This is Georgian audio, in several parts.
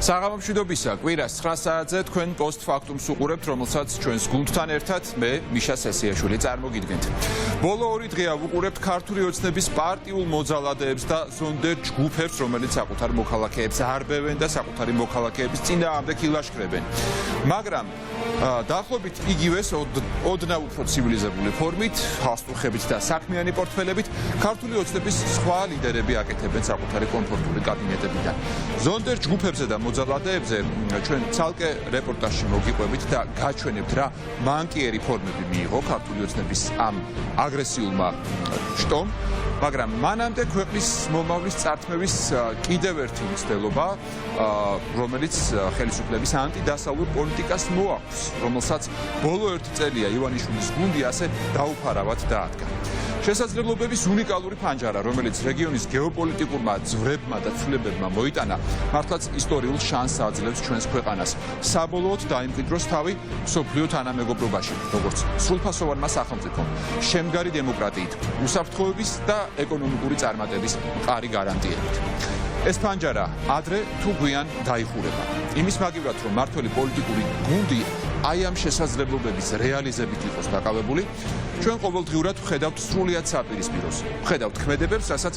საღამო მშვიდობისა, კვირას 9 საათზე თქვენ პოსტფაქტუმს უყურებთ, რომელსაც ჩვენს გუნდთან ერთად მე მიშა სესიაშვილი წარმოგიდგენთ. ბოლო 2 დღეა ვუყურებთ ქართული ოცნების პარტიულ მოძალადეებს და ზონდერ ჯგუფებს, რომელიც საკუთარ მოქალაქეებს არბევენ და საკუთარი მოქალაქეების წინააღმდეგ ილაშქრებენ. მაგრამ დაახლოებით იგივეს ოდნავ უფრო ცივილიზებული ფორმით, ხალხსტურხებით და საქმიანი პორტფელებით ქართული ოცნების სხვა ლიდერები აკეთებენ საკუთარი კომფორტული კაბინეტებიდან. ზონდერ ჯგუფებზე და მოძალადეებზე ჩვენ ცალკე რეპორტაჟში მოგიყვებით და გაჩვენებთ რა მანკიერი ფორმები მიიღო ქართული ოცნების ამ აგრესიულმა შტომ, მაგრამ მანამდე ქვეყნის მომავლის წართმევის კიდევ ერთი მცდელობა, რომელიც ხელისუფლების ანტიდასავლურ პოლიტიკას მოაქვს, რომელსაც ბოლო 1 წელია ივანიშვილის გუნდი ასე დაუფარავად დაადგა. შესაძლებლობების უნიკალური ფანჯარა, რომელიც რეგიონის გეოპოლიტიკურმა ძვრებმა და ცვლილებებმა მოიტანა, მართლაც ისტორიულ შანსს აძლევს ჩვენს ქვეყანას საბოლოოდ დაიმკვიდროს თავი მსოფლიო თანამეგობრობაში, როგორც სრულფასოვანმა სახელმწიფომ, შემდგარი დემოკრატიით, უსაფრთხოების და ეკონომიკური წარმატების მყარი გარანტიებით. ეს ფანჯარა ადრე თუ გვიან დაიხურება. იმის მაგივრად, რომ მართველი პოლიტიკური გუნდი აი ამ შესაძლებლობების რეალიზებით იყოს დაკავებული, ჩვენ ყოველდღიურად ვხედავთ სრულიად საპირისპიროს. ვხედავთ ქმედებებს, რასაც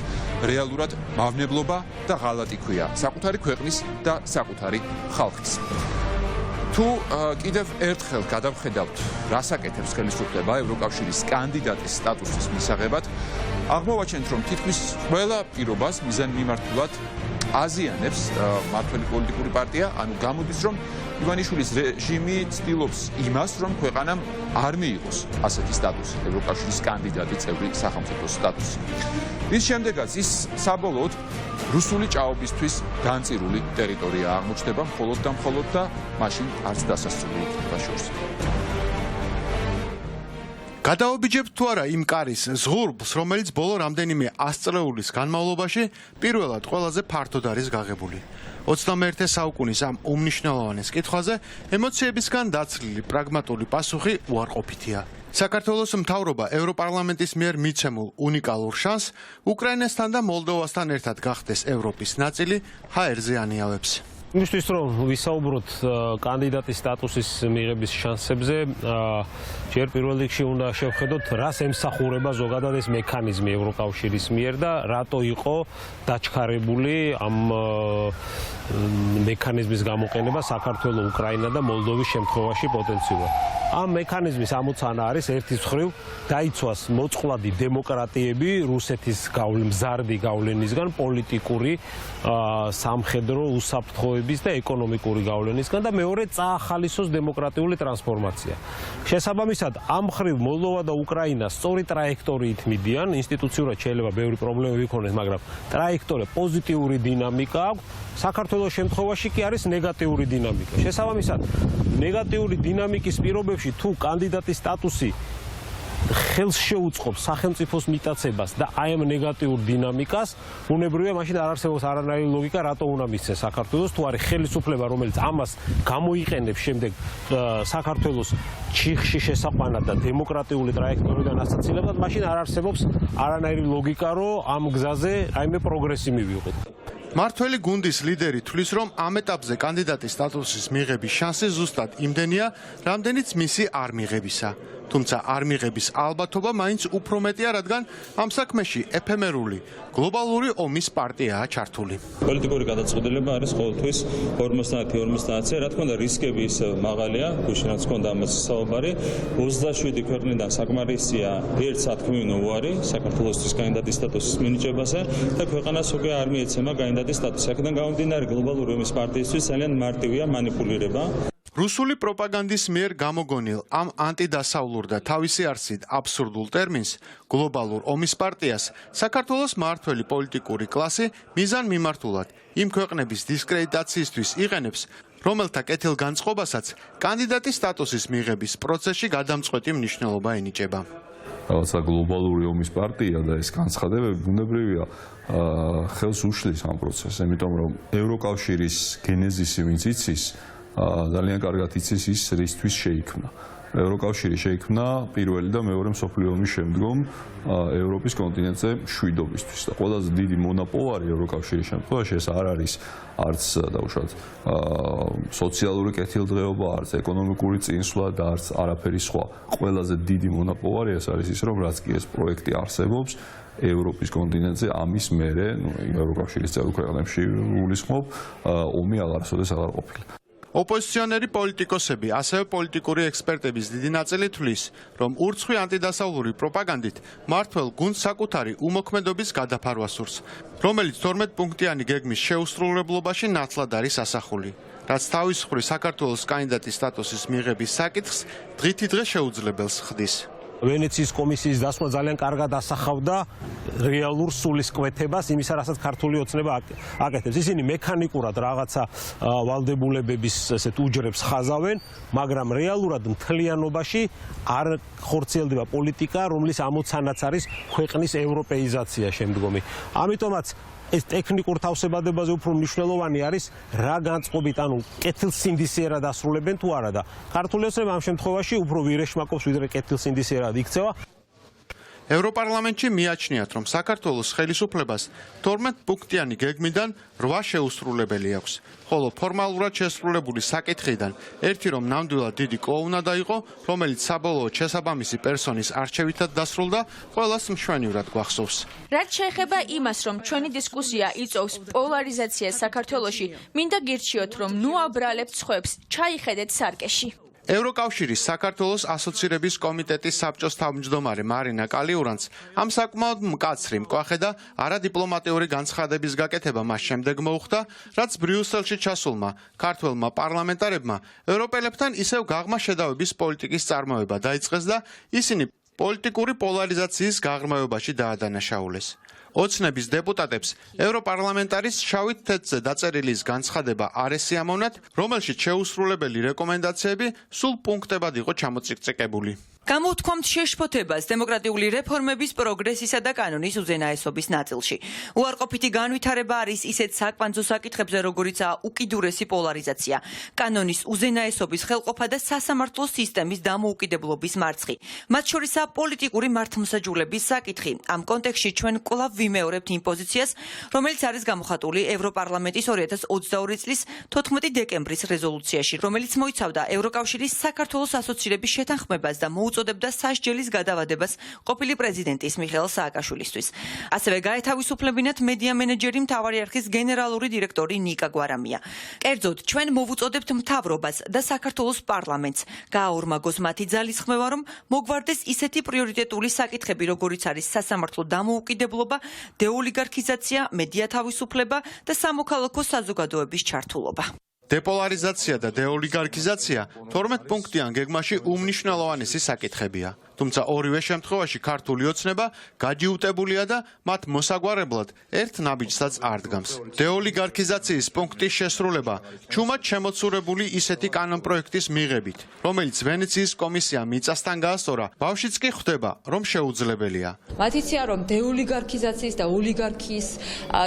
რეალურად მავნებლობა და ღალატი ქვია საკუთარი ქვეყნის და საკუთარი ხალხის. თუ კიდევ ერთხელ გადავხედავთ, რას აკეთებს ხელისუფლება ევროკავშირის კანდიდატის სტატუსის მისაღებად, აღმოვაჩენთ, რომ თითქმის ყველა პირობას მიზანმიმართულად აზიანებს მართველი პოლიტიკური პარტია, ანუ გამოდის, რომ ივანიშვილის რეჟიმი ცდილობს იმას, რომ ქვეყანამ არ მიიღოს ასეთი სტატუსი, ევროკავშირის კანდიდატი წევრი სახელმწიფოს სტატუსი. ის შემდეგაც ის საბოლოოდ რუსული ჭაობისთვის განწირული ტერიტორია აღმოჩნდება მხოლოდ და მხოლოდ და მაშინ არც დასასრული იქნება შორს. გადაობიჯებთ თუ არა იმ კარის ზღურბლს, რომელიც ბოლო რამდენიმე ასწლეულის განმავლობაში პირველად ყველაზე ფართოდ არის გაღებული. 21 საუკუნის ამ უმნიშვნელოვანეს კითხვაზე ემოციებისგან დაცლილი პრაგმატული პასუხი უარყოფითია. საქართველოს მთავრობა ევროპარლამენტის მიერ მიცემულ უნიკალურ შანსს უკრაინასთან და მოლდოვასთან ერთად გახდეს ევროპის ნაწილი ჰაერზე ანიავებს. იმისთვის რომ ვისაუბროთ კანდიდატის სტატუსის მიღების შანსებზე, ჯერ პირველ რიგში უნდა შევხედოთ, რას ემსახურება ზოგადად ეს მექანიზმი ევროკავშირის მიერ და რატო იყო დაჩქარებული ამ მექანიზმის გამოყენება საქართველოს, უკრაინა და მოლდოვის შემთხვევაში პოტენციურად. ამ მექანიზმის ამოცანა არის ერთის მხრივ დაიცვას მოწყვლადი დემოკრატიები რუსეთის მზარდი გავლენისგან, პოლიტიკური, სამხედრო უსაფრთხოების და ეკონომიკური გავლენისგან და მეორე წაახალისოს დემოკრატიული ტრანსფორმაცია. შესაბამისად, ამ მხრივ მოლდოვა და უკრაინა სწორი ტრაექტორიით მიდიან, ინსტიტუციურად შეიძლება ბევრი პრობლემები იქონეს, მაგრამ ტრაექტორია პოზიტიური დინამიკა აქვს. საქართველოს შემთხვევაში კი არის ნეგატიური დინამიკა. შესაბამისად, ნეგატიური დინამიკის პირობებში თუ კანდიდატის სტატუსი ხელს შეუწყობს სახელმწიფოს მიტაცებას და აი ამ ნეგატიურ დინამიკას, უნებრივია მაშინ არ არსებობს არანაირი ლოგიკა, რატო უნდა მისცეს საქართველოს, თუ არის ხელისუფლება, რომელიც ამას გამოიყენებს შემდეგ საქართველოს ჩიხში შესაყვანად და დემოკრატიული ტრაექტორიდან ასაცილებლად, მაშინ არ არსებობს არანაირი ლოგიკა, რომ ამ გზაზე რაიმე პროგრესი მივიღოთ. მართველი გუნდის ლიდერი თვლის, რომ ამ ეტაპზე კანდიდატის სტატუსის მიღების შანსი ზუსტად იმდენია, რამდენიც მისი არ მიღებისა. თუმცა არ მიღების ალბათობა მაინც უფრო მეტია, რადგან ამ საქმეში ეფემერული გლობალური ომის პარტიაა ჩართული. პოლიტიკური გადაწყვეტილება არის ყოველთვის 50-50-ზე, რა თქმა უნდა, რისკები ის მაღალია, გუშინაც ჰქონდა ამას საუბარი. 27 ქვეყნიდან საკმარისია ერთ სათქმივინო უარი საქართველოსთვის კანდიდატის სტატუსის მინიჭებაზე და ქვეყანას უკვე არ მიეცემა კანდიდატის სტატუსი. აქედან გამომდინარე, გლობალური ომის პარტიისთვის ძალიან მარტივია манипулირება. რუსული პროპაგანდის მიერ გამოგონილ ამ ანტიდასავლურ და თავისი არსით აბსურდულ ტერმინს გლობალურ ომის პარტიას საქართველოს მართველი პოლიტიკური კლასი მიზანმიმართულად იმ ქვეყნების დისკრედიტაციისთვის იყენებს, რომელთა კეთილგანწყობასაც კანდიდატის სტატუსის მიღების პროცესში გადამწყვეტი მნიშვნელობა ენიჭება. რაღაცა გლობალური ომის პარტია და ეს განცხადებები ბუნებრივია ხელს უშლის ამ პროცესს, იმიტომ რომ ევროკავშირის გენეზისი ვინც იცის, ძალიან კარგად იცის ის რისთვის შეიქმნა. ევროკავშირი შეიქმნა პირველი და მეორე მსოფლიო ომის შემდგომ ევროპის კონტინენტზე მშვიდობისთვის და ყველაზე დიდი მონაპოვარი ევროკავშირის შემთხვევაში ეს არ არის არც დაუშვათ სოციალური კეთილდღეობა, არც ეკონომიკური წინსვლა და არც არაფერი სხვა. ყველაზე დიდი მონაპოვარი ეს არის ის, რომ რაც კი ეს პროექტი არსებობს ევროპის კონტინენტზე ამის მერე, ევროკავშირის წევრ ქვეყნებში გულისხმობ, ომი აღარასოდეს აღარ ყოფილა. ოპოზიციონერი პოლიტიკოსები, ასევე პოლიტიკური ექსპერტების დიდი ნაწილი თვლის, რომ ურცხვი ანტიდასავლური პროპაგანდით მმართველ გუნდს საკუთარი უმოქმედობის გადაფარვა სურს, რომელიც 12 პუნქტიანი გეგმის შეუსრულებლობაში ნათლად არის ასახული, რაც თავისუფლი საქართველოს კანდიდატის სტატუსის მიღების საკითხს დღითი დღე შეუძლებელს ხდის. ვენეციის კომისიის დასმა ძალიან კარგად ასახავდა რეალურ სულისკვეთებას იმისა, რასაც ქართული ოცნება აკეთებს. ისინი მექანიკურად რაღაცა ვალდებულებების ესეთ უჯრებს ხაზავენ, მაგრამ რეალურად მთლიანობაში არ ხორციელდება პოლიტიკა, რომლის ამოცანაც არის ქვეყნის ევროპეიზაცია შემდგომი. ამიტომაც ეს ტექნიკურ თავსებადებაზე უფრო მნიშვნელოვანი არის რა განწყობით, ანუ კეთილსინდისიერად ასრულებენ თუ არა და ქართული ოცნება ამ შემთხვევაში უფრო ვირეშმაკობს, ვიდრე კეთილსინდისიერად იქცევა. ევროპარლამენტში მიაჩნიათ, რომ საქართველოს ხელისუფლებას 12 პუნქტიანი გეგმიდან 8 შეუსრულებელი აქვს, ხოლო ფორმალურად შესრულებული საკითხიდან ერთი რომ ნამდვილად დიდი კლოუნადა იყო, რომელიც საბოლოოდ შესაბამისი პერსონის არჩევითად დასრულდა, ყველას მშვენივრად გვახსოვს. რაც შეეხება იმას, რომ ჩვენი დისკუსია იწვევს პოლარიზაციას საქართველოში, მინდა გირჩიოთ, რომ ნუ აბრალებთ სხვებს, ჩაიხედეთ სარკეში. ევროკავშირის საქართველოს ასოცირების კომიტეტის საბჭოს თავმჯდომარე მარინა კალიურანც ამ საკმაოდ მკაცრი, მკვახე და არადიპლომატიური განცხადების გაკეთება მას შემდეგ მოუხდა, რაც ბრიუსელში ჩასულმა ქართველმა პარლამენტარებმა ევროპელებთან ისევ გაღმა შედავების პოლიტიკის წარმოება დაიწყეს და ისინი პოლიტიკური პოლარიზაციის გაღრმავებაში დაადანაშაულეს. ოცნების დეპუტატებს ევროპარლამენტარის შავით თეთრზე დაწერილის განცხადება არ ესიამოვნათ, რომელშიც შეუსრულებელი რეკომენდაციები სულ პუნქტებად იყო ჩამოწიკწიკებული. გამოუთქვამთ შეშფოთებას დემოკრატიული რეფორმების პროგრესისა და კანონის უზენაესობის ნაწილში. უარყოფითი განვითარება არის ისეთ საკვანძო საკითხებზე, როგორიცაა უკიდურესი პოლარიზაცია, კანონის უზენაესობის ხელყოფა და სასამართლო სისტემის დამოუკიდებლობის მარცხი. მათ შორისაა პოლიტიკური მართლმსაჯულების საკითხი. ამ კონტექსტში ჩვენ კვლავ ვიმეორებთ იმ პოზიციას, რომელიც არის გამოხატული ევროპარლამენტის 2022 წლის 14 დეკემბრის რეზოლუციაში, რომელიც მოიცავდა ევროკავშირის საქართველოს ასოცირების შეთანხმებას და უწოდებდა სასჯელის გადავადებას ყოფილი პრეზიდენტის მიხეილ სააკაშვილისთვის. ასევე გაეთავისუფლებინათ მედია მენეჯერი მთავარი არქის გენერალური დირექტორი ნიკა გვარამია. კერძოდ, ჩვენ მოვუწოდებთ მთავრობას და საქართველოს პარლამენტს გააორმაგოს მათი ძალისხმევა, რომ მოგვარდეს ისეთი პრიორიტეტული საკითხები, როგორიც არის სასამართლო დამოუკიდებლობა, დეოლიგარქიზაცია, მედია თავისუფლება და სამოქალაქო საზოგადოების ჩართულობა. დეპოლარიზაცია და დეოლიგარქიზაცია 12 პუნქტიან გეგმაში უმნიშვნელოვანესი საკითხებია. თუმცა ორივე შემთხვევაში ქართული ოცნება გაჯიუტებულია და მათ მოსაგვარებლად ერთ ნაბიჯსაც არ დგამს. დეოლიგარქიზაციის პუნქტის შესრულება ჩუმად შემოცურებული ისეთი კანონპროექტის მიღებით, რომელიც ვენეციის კომისიამ მიწასთან გაასწორა, ბავშვიც კი ხვდება, რომ შეუძლებელია. მათ იციან, რომ დეოლიგარქიზაციის და ოლიგარქიის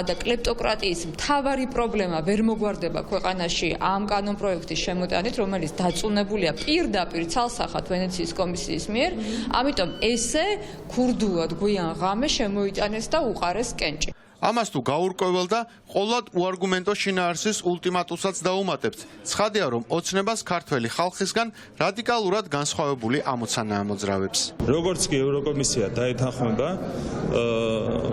და კლეპტოკრატიის მთავარი პრობლემა ვერ მოგვარდება ქვეყანაში ამ კანონპროექტის შემოტანით, რომელიც დაწუნებულია პირდაპირ ცალსახად ვენეციის კომისიის მიერ. ამიტომ ესე ქურდულად გვიან ღამე შემოიტანეს და უყარეს კენჭი. ამას თუ გაურკვეველ და ყოლად უარგუმენტო შინაარსის ულტიმატუმსაც დაუმატებთ. ცხადია, რომ ოცნებას ქართველი ხალხისგან რადიკალურად განსხვავებული ამოცანა ამოძრავებს. როგორც კი ევროკომისია დაეთანხმება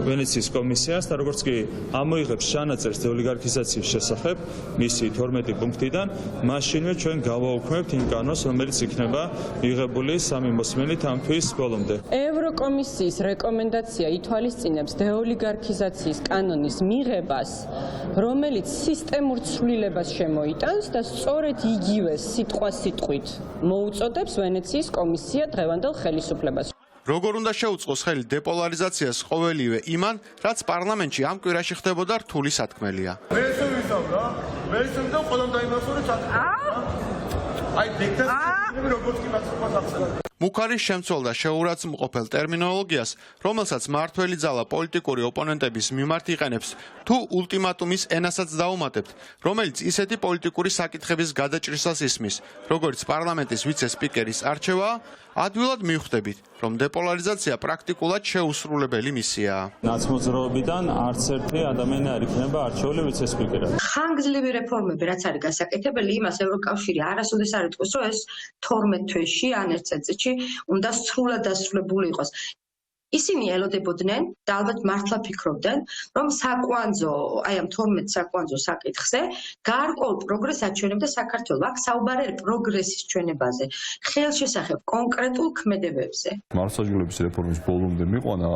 ვენეციის კომისიას და როგორც კი ამოიღებს ჩანაწერს დეოლიგარქიზაციის შესახებ მისი 12 პუნქტიდან, მაშინვე ჩვენ გავაუქმებთ იმ კანონს, რომელიც იქნება მიღებული სამი მოსმენით ამ თვის ბოლომდე. ევროკომისიის რეკომენდაცია ითვალისწინებს დეოლიგარქიზაციის კანონის მიღებას, რომელიც სისტემურ ცვლილებას შემოიტანს და სწორედ იგივე სიტყვასიტყვით მოუწოდებს ვენეციის კომისია დღევანდელ ხელისუფლებას. როგორ უნდა შეუწყოს ხელი დეპოლარიზაციას ყოველივე იმან, რაც პარლამენტში ამ კვირაში ხდებოდა რთული სათქმელია. მე ესე ვისაუბრა, მე ისე ვიტყვი ყველამ დაიმახსოვრე სათქმელი. აი, დიქტატურები როგორც კი მას ხდება. მუქარის შემცველ და შეურაცხმყოფელ ტერმინოლოგიას, რომელსაც მმართველი ძალა პოლიტიკური ოპონენტების მიმართ იყენებს, თუ ულტიმატუმის ენასაც დაუმატებთ, რომელიც ისეთი პოლიტიკური საკითხების გადაჭრისას ისმის, როგორც პარლამენტის ვიცე-სპიკერის არჩევა, ადვილად მივხვდებით, რომ დეპოლარიზაცია პრაქტიკულად შეუსრულებელი მისიაა. ნაცმოძრაობიდან არც ერთი ადამიანი არ იქნება არჩეული ვიცე-სპიკერად. ხანგრძლივი რეფორმები, რაც არის გასაკეთებელი, იმას ევროკავშირი არასოდეს არ იტყვის, რომ ეს 12 თვეში ან ერთ წელიწადში უნდა სრულად დასრულებული იყოს. ისინი ელოდებოდნენ და ალბათ მართლა ფიქრობდნენ, რომ საკვანძო, აი ამ 12 საკვანძო საკითხზე გარკვეულ პროგრესს აჩვენებდა საქართველო. აქ საუბარი არის პროგრესის ჩვენებაზე, ხელშესახებ კონკრეტულ ქმედებებზე. მართლმსაჯულების რეფორმის ბოლომდე მიყვანა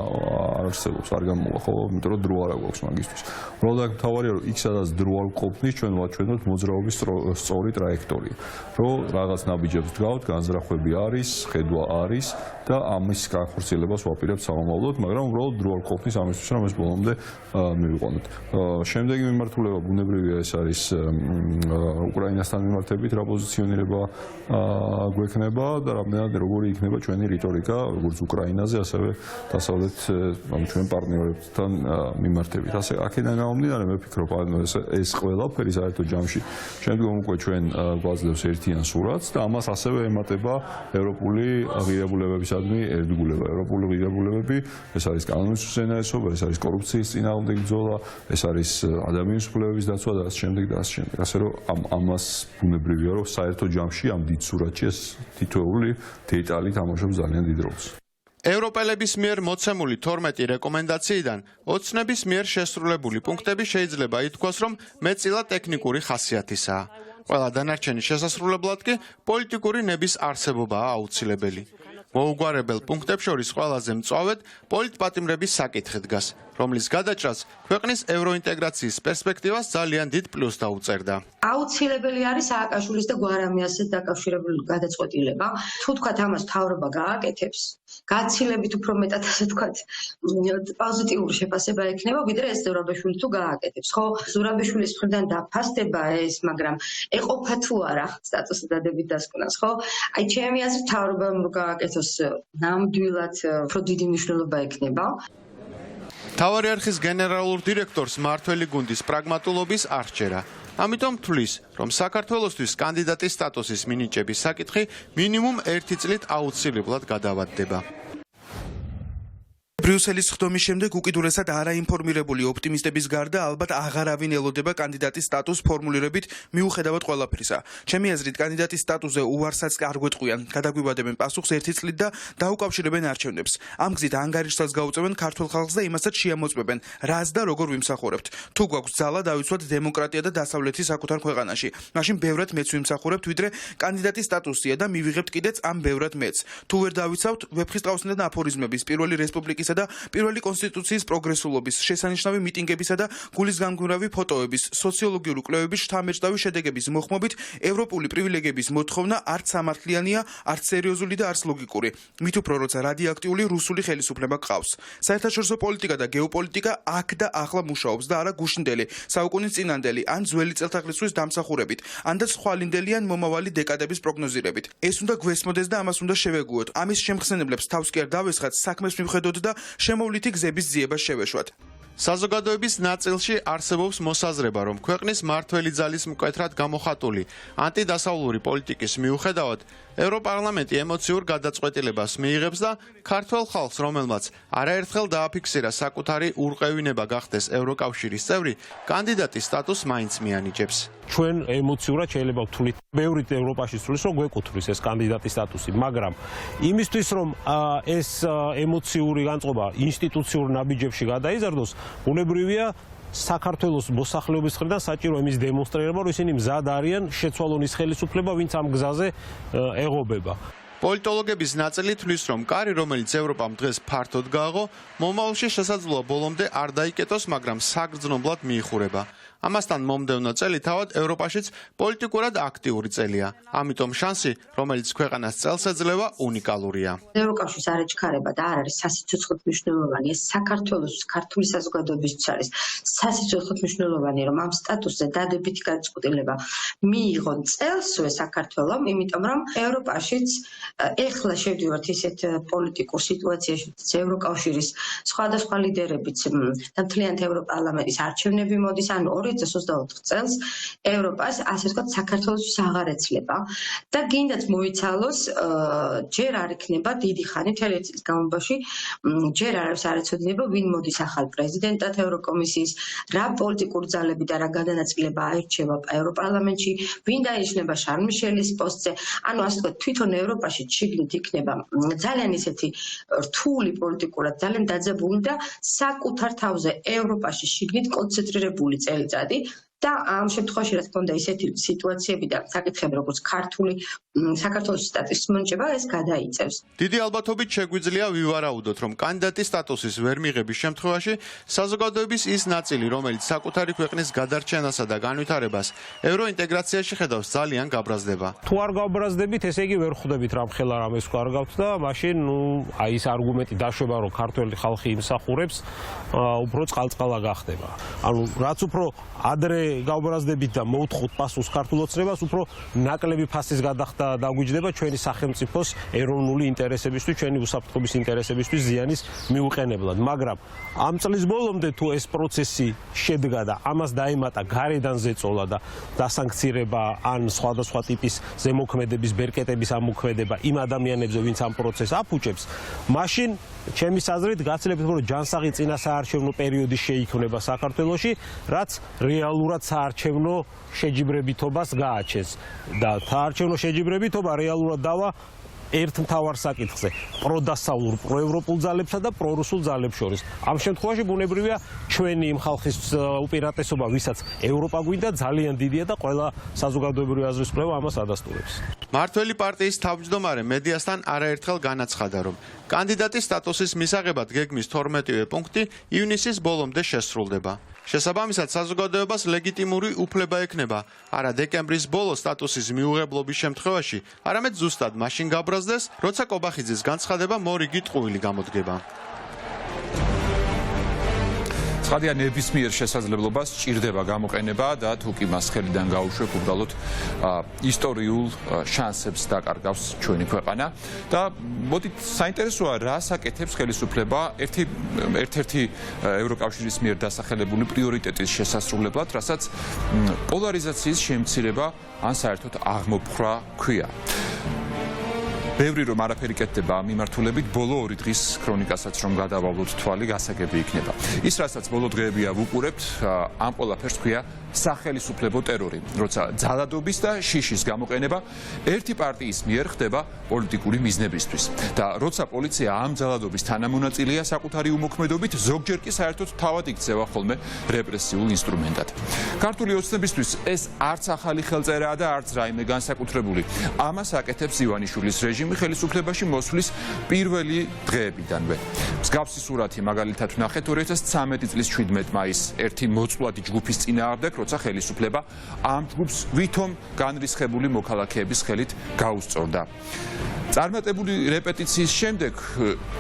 არ არსებობს, არ გამოვა ხო, იმიტომ რომ დრო არ აქვს მაგისთვის. უბრალოდ აქ მთავარია რომ იქ სადაც დრო არ ყოფნის, ჩვენ ვაჩვენოთ მოძრაობის სწორი ტრაექტორია. რომ რაღაც ნაბიჯებს დგავთ, განზრახვები არის, ხედვა არის და ამის განხორციელებას ვაპირებთ სამომავლოდ, მაგრამ უბრალოდ დრო არ ყოფნის ამისთვის, რომ ეს ბოლომდე მივიყვანოთ. შემდეგი მიმართულება ბუნებრივია ეს არის უკრაინასთან მიმართებით რა პოზიციონირება გვექნება და რამდენად როგორი იქნება ჩვენი რიტორიკა, როგორც უკრაინაზე, ასევე დასავლეთ ჩვენ პარტნიორებთან მიმართებით. ასე აქედან გამომდინარე მე ვფიქრობ, ეს ყველაფერი საერთო ჯამში შემდგომ უკვე ჩვენ გვაძლევს ერთიან სურათს და ამას ასევე ემატება ევროპული ღირებულებებისადმი ერთგულება. ევროპული ღირებულებები, ეს არის კანონის უზენაესობა, ეს არის კორუფციის წინააღმდეგ ბრძოლა, ეს არის ადამიანის უფლებების დაცვა და ასე შემდეგ და ასე შემდეგ. ასე რომ ამას ბუნებრივია, რომ საერთო ჯამში ამ დიდ სურათში ეს თითოეული დეტალი თამაშობს ძალიან დიდ როლს. ევროპელების მიერ მოცემული 12 რეკომენდაციიდან ოცნების მიერ შესრულებული პუნქტები შეიძლება ითქვას, რომ მეტწილად ტექნიკური ხასიათისაა. ყველა დანარჩენი შესასრულებლად კი პოლიტიკური ნების არსებობაა აუცილებელი. მოუგვარებელ პუნქტებს შორის ყველაზე მწვავედ პოლიტპატიმრების საკითხი დგას, რომლის გადაჭრას ქვეყნის ევროინტეგრაციის პერსპექტივას ძალიან დიდ პლუსს დაუწერდა. აუცილებელი არის სააკაშვილის და გვარამიასთან დაკავშირებული გადაწყვეტილება. თუ თქვათ ამას მთავრობა გააკეთებს, გაცილებით უფრო მეტად ასე თქვათ პოზიტიური შეფასება ექნება, ვიდრე ეს ზურაბაშვილი თუ გააკეთებს. ხო, ზურაბაშვილის მხრიდან დაფასდება ეს, მაგრამ ეყოფა თუ არა სტატუსის დადებით დასკვნას, ხო? აი ჩემი აზრით მთავრობამ რო გააკეთოს ნამდვილად უფრო დიდი მნიშვნელობა ექნება. მთავარი არხის გენერალურ დირექტორს მმართველი გუნდის პრაგმატულობის არ სჯერა. ამიტომ თვლის, რომ საქართველოსთვის კანდიდატის სტატუსის მინიჭების საკითხი მინიმუმ 1 წლით აუცილებლად გადავადდება. ბრიუსელის ხდომის შემდეგ უკიდურესად არაინფორმირებული ოპტიმისტების გარდა ალბათ აღარავინ ელოდება კანდიდატის სტატუს ფორმულირებით მიუხედავად ყველაფრისა. ჩემი აზრით კანდიდატის სტატუსზე უარსაც არ გვეტყვიან, გადაგვიბადებენ პასუხს 1 წლით და დაუკავშირებენ არჩევნებს. ამ გზით ანგარიშსაც გაუწევენ ქართულ ხალხს და იმასაც შეამოწმებენ, რას და როგორ ვიმსახურებთ. თუ გვაქვს ძალა დავიცვათ დემოკრატია და დასავლეთი საკუთარ ქვეყანაში. მაშინ ბევრად მეც ვიმსახურებთ, ვიდრე კანდიდატის სტატუსია და მივიღებთ კიდეც ამ ბევრად მეც. თუ ვერ დავიცავთ, ვეფხისტყაოსნიდან აფორიზმების, პირველი რესპუბლიკის და პირველი კონსტიტუციის პროგრესულობის, შესანიშნავი მიტინგებისა და გულისგამგვირავი ფოტოების, სოციოლოგიური კვლევების შთამბეჭდავი შედეგების მოხმობით ევროპული პრივილეგიების მოთხოვნა არც სამართლიანია, არც სერიოზული და არც ლოგიკური. მით უფრო როცა რადიოაქტიული რუსული ხელისუფლება გყავს. საერთაშორისო პოლიტიკა და გეოპოლიტიკა აქ და ახლა მუშაობს და არა გუშინდელი, საუკუნის წინანდელი ან ძველი წელთაღრიცხვის დამსახურებით, ანდა ცხვალინდელი ან მომავალი დეკადების პროგნოზირებით. ეს უნდა გვესმოდეს და ამას უნდა შევეგუოთ. ამის შემხსენებლებს თავს კი არ დავესხათ, საქმეს მივხედოთ და შემოვლითი გზების ძიებას შევეშვათ. საზოგადოების ნაწილში არსებობს მოსაზრება, რომ ქვეყნის მმართველი ძალის მკვეთრად გამოხატული ანტიდასავლური პოლიტიკის მიუხედავად ევროპარლამენტი ემოციურ გადაწყვეტილებას მიიღებს და ქართველ ხალხს, რომელმაც არაერთხელ დააფიქსირა საკუთარი ურყევინება გახდეს ევროკავშირის წევრი, კანდიდატის სტატუსს მაინც მიანიჭებს. ჩვენ ემოციურად შეიძლება ვთვლით, ბევრი ევროპაში სრულს რომ გვეკუთვნის ეს კანდიდატის სტატუსი, მაგრამ იმისთვის რომ ეს ემოციური განწყობა ინსტიტუციურ ნაბიჯებში გადაიზარდოს, უნებრივია საქართველოს მოსახლეობის მხრიდან საჭირო იმის დემონსტრირება, რომ ისინი მზად არიან შეცვალონ ის ხელისუფლება, ვინც ამ გზაზე ეღობება. პოლიტოლოგების ნაწილი თვლის, რომ კარი, რომელიც ევროპამ დღეს ფართოდ გააღო, მომავალში შესაძლოა ბოლომდე არ დაიკეტოს, მაგრამ საგრძნობლად მიიხურება. ამასთან მომდევნო წელი თავად ევროპაშიც პოლიტიკურად აქტიური წელია. ამიტომ შანსი, რომელიც ქვეყანას წელს ეძლევა, უნიკალურია. ევროკავშირის არეჩქარება და არ არის სასიცოცხლოდ მნიშვნელოვანი, ეს საქართველოს ქართული საზოგადოებისთვის არის სასიცოცხლოდ მნიშვნელოვანი, რომ ამ სტატუსზე დადებითი გადაწყვეტილება მიიღო წელსვე საქართველომ, იმიტომ რომ ევროპაშიც ეხლა შევდივართ ისეთ პოლიტიკურ სიტუაციაში, ევროკავშირის სხვადასხვა ლიდერებიც და მთლიანად ევროპარლამენტის არჩევნები მოდის, ანუ 2024 წელს ევროპას ასე ვთქვათ საქართველოსთვის აღარ ეცლება და გინდათ მოიცალოს ჯერ არ იქნება დიდი ხანი მთელი წლის განმავლობაში ჯერ არის არ ეცოდინება ვინ მოდის ახალ პრეზიდენტად ევროკომისიის რა პოლიტიკური ძალები და რა გადანაწილება აირჩევა ევროპარლამენტში ვინ დაინიშნება შარლ მიშელის პოსტზე ანუ ასე ვთქვათ თვითონ ევროპაში შიგნით იქნება ძალიან ისეთი რთული პოლიტიკურად ძალიან დაძაბული და საკუთარ თავზე ევროპაში შიგნით კონცენტრირებული წელიწადი და ამ შემთხვევაში რა თქმა უნდა ისეთი სიტუაციები და საკითხები როგორც ქართული საქართველოს სტატუსის მონიჭება ეს გადაიწევს. დიდი ალბათობით შეგვიძლია ვივარაუდოთ, რომ კანდიდატის სტატუსის ვერ მიღების შემთხვევაში საზოგადოების ის ნაწილი, რომელიც საკუთარი ქვეყნის გადარჩენასა და განვითარებას ევროინტეგრაციაში ხედავს, ძალიან გაბრაზდება. თუ არ გავბრაზდებით, ესე იგი ვერ ხვდებით რამ ხელა რამეს ვკარგავთ და მაშინ აი ეს არგუმენტი დაშვება, რომ ქართველი ხალხი იმსახურებს, უფრო წყალწყალა გახდება. ანუ რაც უფრო ადრე გავბრაზდებით და მოვთხოვთ პასუხს ქართულ ოცნებას, უფრო ნაკლები ფასის გადახდა დაგვიჯდება ჩვენი სახელმწიფოს ეროვნული ინტერესებისთვის, ჩვენი უსაფრთხოების ინტერესებისთვის ზიანის მიუყენებლად. მაგრამ ამ წლის ბოლომდე თუ ეს პროცესი შედგა და ამას დაემატა გარედან ზეწოლა და დასანქცირება ან სხვადასხვა ტიპის ზემოქმედების ბერკეტების ამოქმედება იმ ადამიანებზე, ვინც ამ პროცესს აფუჭებს, მაშინ ჩემის აზრით გაცილებით უფრო ჯანსაღი წინასაარჩევნო პერიოდი შეიქმნება საქართველოში, რაც რეალურად საარჩევნო შეჯიბრებითობას გააჩენს და საარჩევნო შეჯიბრებითობა რეალურად დავა ერთ მთავარ საკითხზე პროდასავლურ პროევროპულ ძალებსა და პრორუსულ ძალებს შორის. ამ შემთხვევაში ბუნებრივია ჩვენი იმ ხალხის უპირატესობა, ვისაც ევროპა გვინდა, ძალიან დიდია და ყველა საზოგადოებრივი აზრის კვლევა ამას ადასტურებს. მართველი პარტიის თავმჯდომარე მედიასთან არაერთხელ განაცხადა, რომ კანდიდატის სტატუსის მისაღებად გეგმის 12-ვე პუნქტი ივნისის ბოლომდე შესრულდება. შესაბამისად, საზოგადოებას ლეგიტიმური უფლება ექნება არა დეკემბრის ბოლოს სტატუსის მიუღებლობის შემთხვევაში, არამედ ზუსტად მაშინ გაბრაზდეს, როცა კობახიძის განცხადება მორიგი ტყუილი გამოდგება. ცხადია ნებისმიერ შესაძლებლობას სჭირდება გამოყენება და თუ კი მას ხელიდან გაუშვებ უბრალოდ ისტორიულ შანსებს დაკარგავს ჩვენი ქვეყანა და მოდით საინტერესოა რას აკეთებს ხელისუფლება ერთ-ერთი ევროკავშირის მიერ დასახელებული პრიორიტეტის შესასრულებლად, რასაც პოლარიზაციის შემცირება ან საერთოდ აღმოფხვრა ქვია. ბევრი რომ არაფერი კეთდება ამ მიმართულებით, ბოლო 2 დღის ქრონიკასაც რომ გადავავლოთ თვალი, გასაგები იქნება. ის რასაც ბოლო დღეებია ვუყურებთ, ამ ყველაფერს ქვია სახელისუფლებო ტერორი, როცა ძალადობის და შიშის გამოყენება ერთი პარტიის მიერ ხდება პოლიტიკური მიზნებისთვის და როცა პოლიცია ამ ძალადობის თანამონაწილეა საკუთარი უმოქმედობით, ზოგჯერ კი საერთოდ თავად იქცევა ხოლმე რეპრესიულ ინსტრუმენტად. ქართული ოცნებისთვის ეს არც ახალი ხელწერაა და არც რაიმე განსაკუთრებული. ამას აკეთებს ივანიშვილის რეჟიმი ხელისუფლებაში მოსვლის პირველი დღეებიდანვე. მსგავსი სურათი მაგალითად ვნახეთ 2013 წლის 17 მაისს ერთი მოწვლადი ჯგუფის წინააღმდეგ, როცა ხელისუფლება ამ ჯგუფს ვითომ განრისხებული მოქალაქეების ხელით გაუსწორდა. წარმატებული რეპეტიციის შემდეგ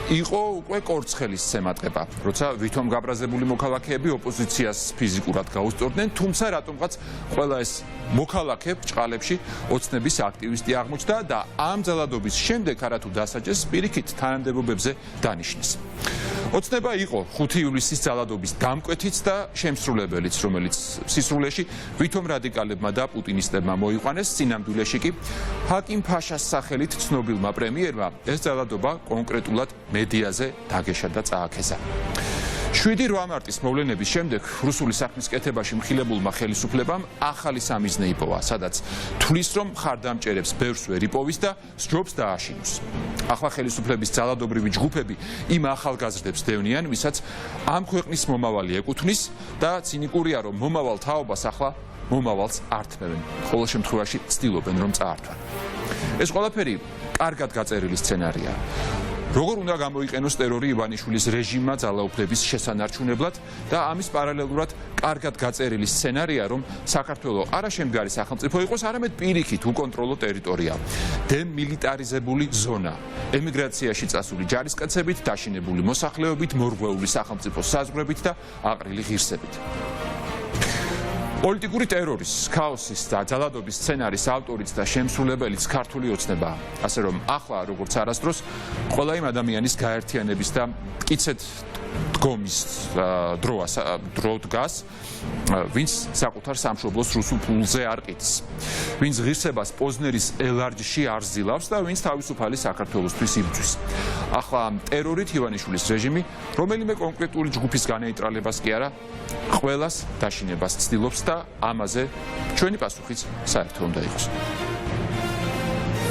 იყო უკვე კორცხელის ცემატყება, როცა ვითომ გაბრაზებული მოქალაქეები ოპოზიციას ფიზიკურად გაუსწორდნენ, თუმცა რატომღაც ყველა ეს მოქალაქე ბრჭყალებში ოცნების აქტივისტი აღმოჩნდა და ამ ძალადობის შემდეგ არათუ დასაჯეს პირიქით თანამდებობებზე დანიშნეს. ოცნება იყო 5 ივლისის ძალადობის დამკვეთიც და შემსრულებელიც, რომელიც სისრულეში ვითომ რადიკალებმა და პუტინისტებმა მოიყვანეს, წინამდვილეში კი ჰაკიმ ფაშას სახელით ცნობილმა პრემიერმა ეს ძალადობა კონკრეტულად მედიაზე დაგეშა და წააქეზა. 7-8 მარტის მოვლენების შემდეგ რუსული საქმის კეთებაში მხილებულმა ხელისუფლებამ ახალი სამიზნე იპოვა, სადაც თვლის რომ ხარდამჭერებს ბევრს ვერ იპოვის და სჯობს დააშინოს. ახლა ხელისუფლების ძალადობრივი ჯგუფები იმ ახალგაზრდებს დევნიან, ვისაც ამ ქვეყნის მომავალი ეკუთვნის და ცინიკურია, რომ მომავალ თაობას ახლა მომავალს ართმევენ, ყოველ შემთხვევაში ცდილობენ რომ წაართვან. ეს ყველაფერი კარგად გაწერილი სცენარია. როგორ უნდა გამოიყენოს ტერორი ივანიშვილის რეჟიმმა ძალაუფლების შესანარჩუნებლად და ამის პარალელურად კარგად გაწერილი სცენარია, რომ საქართველოს არა შემდგარი სახელმწიფო იყოს, არამედ პირიქით უკონტროლო ტერიტორია, დემილიტარიზებული ზონა, ემიგრაციაში წასული ჯარისკაცებით, დაშინებული მოსახლეობით, მორღვეული სახელმწიფოს საზღვრებით და აყრილი ღირსებით. პოლიტიკური ტერორის, ქაოსის და ძალადობის სცენარის ავტორიც და შემსრულებელიც ქართული ოცნებაა. ასე რომ ახლა როგორც არასდროს ყველა იმ ადამიანის გაერთიანების და მტკიცედ დგომის დრო დგას, ვინც საკუთარ სამშობლოს რუსულ ფულზე არ ყიდს, ვინც ღირსებას პოზნერის ელარჯში არ ზილავს და ვინც თავისუფალი საქართველოსთვის იბრძვის. ახლა ტერორით ივანიშვილის რეჟიმი რომელიმე კონკრეტული ჯგუფის განეიტრალებას კი არა, ყველას დაშინებას ცდილობს და ამაზე ჩვენი პასუხიც საერთო უნდა იყოს.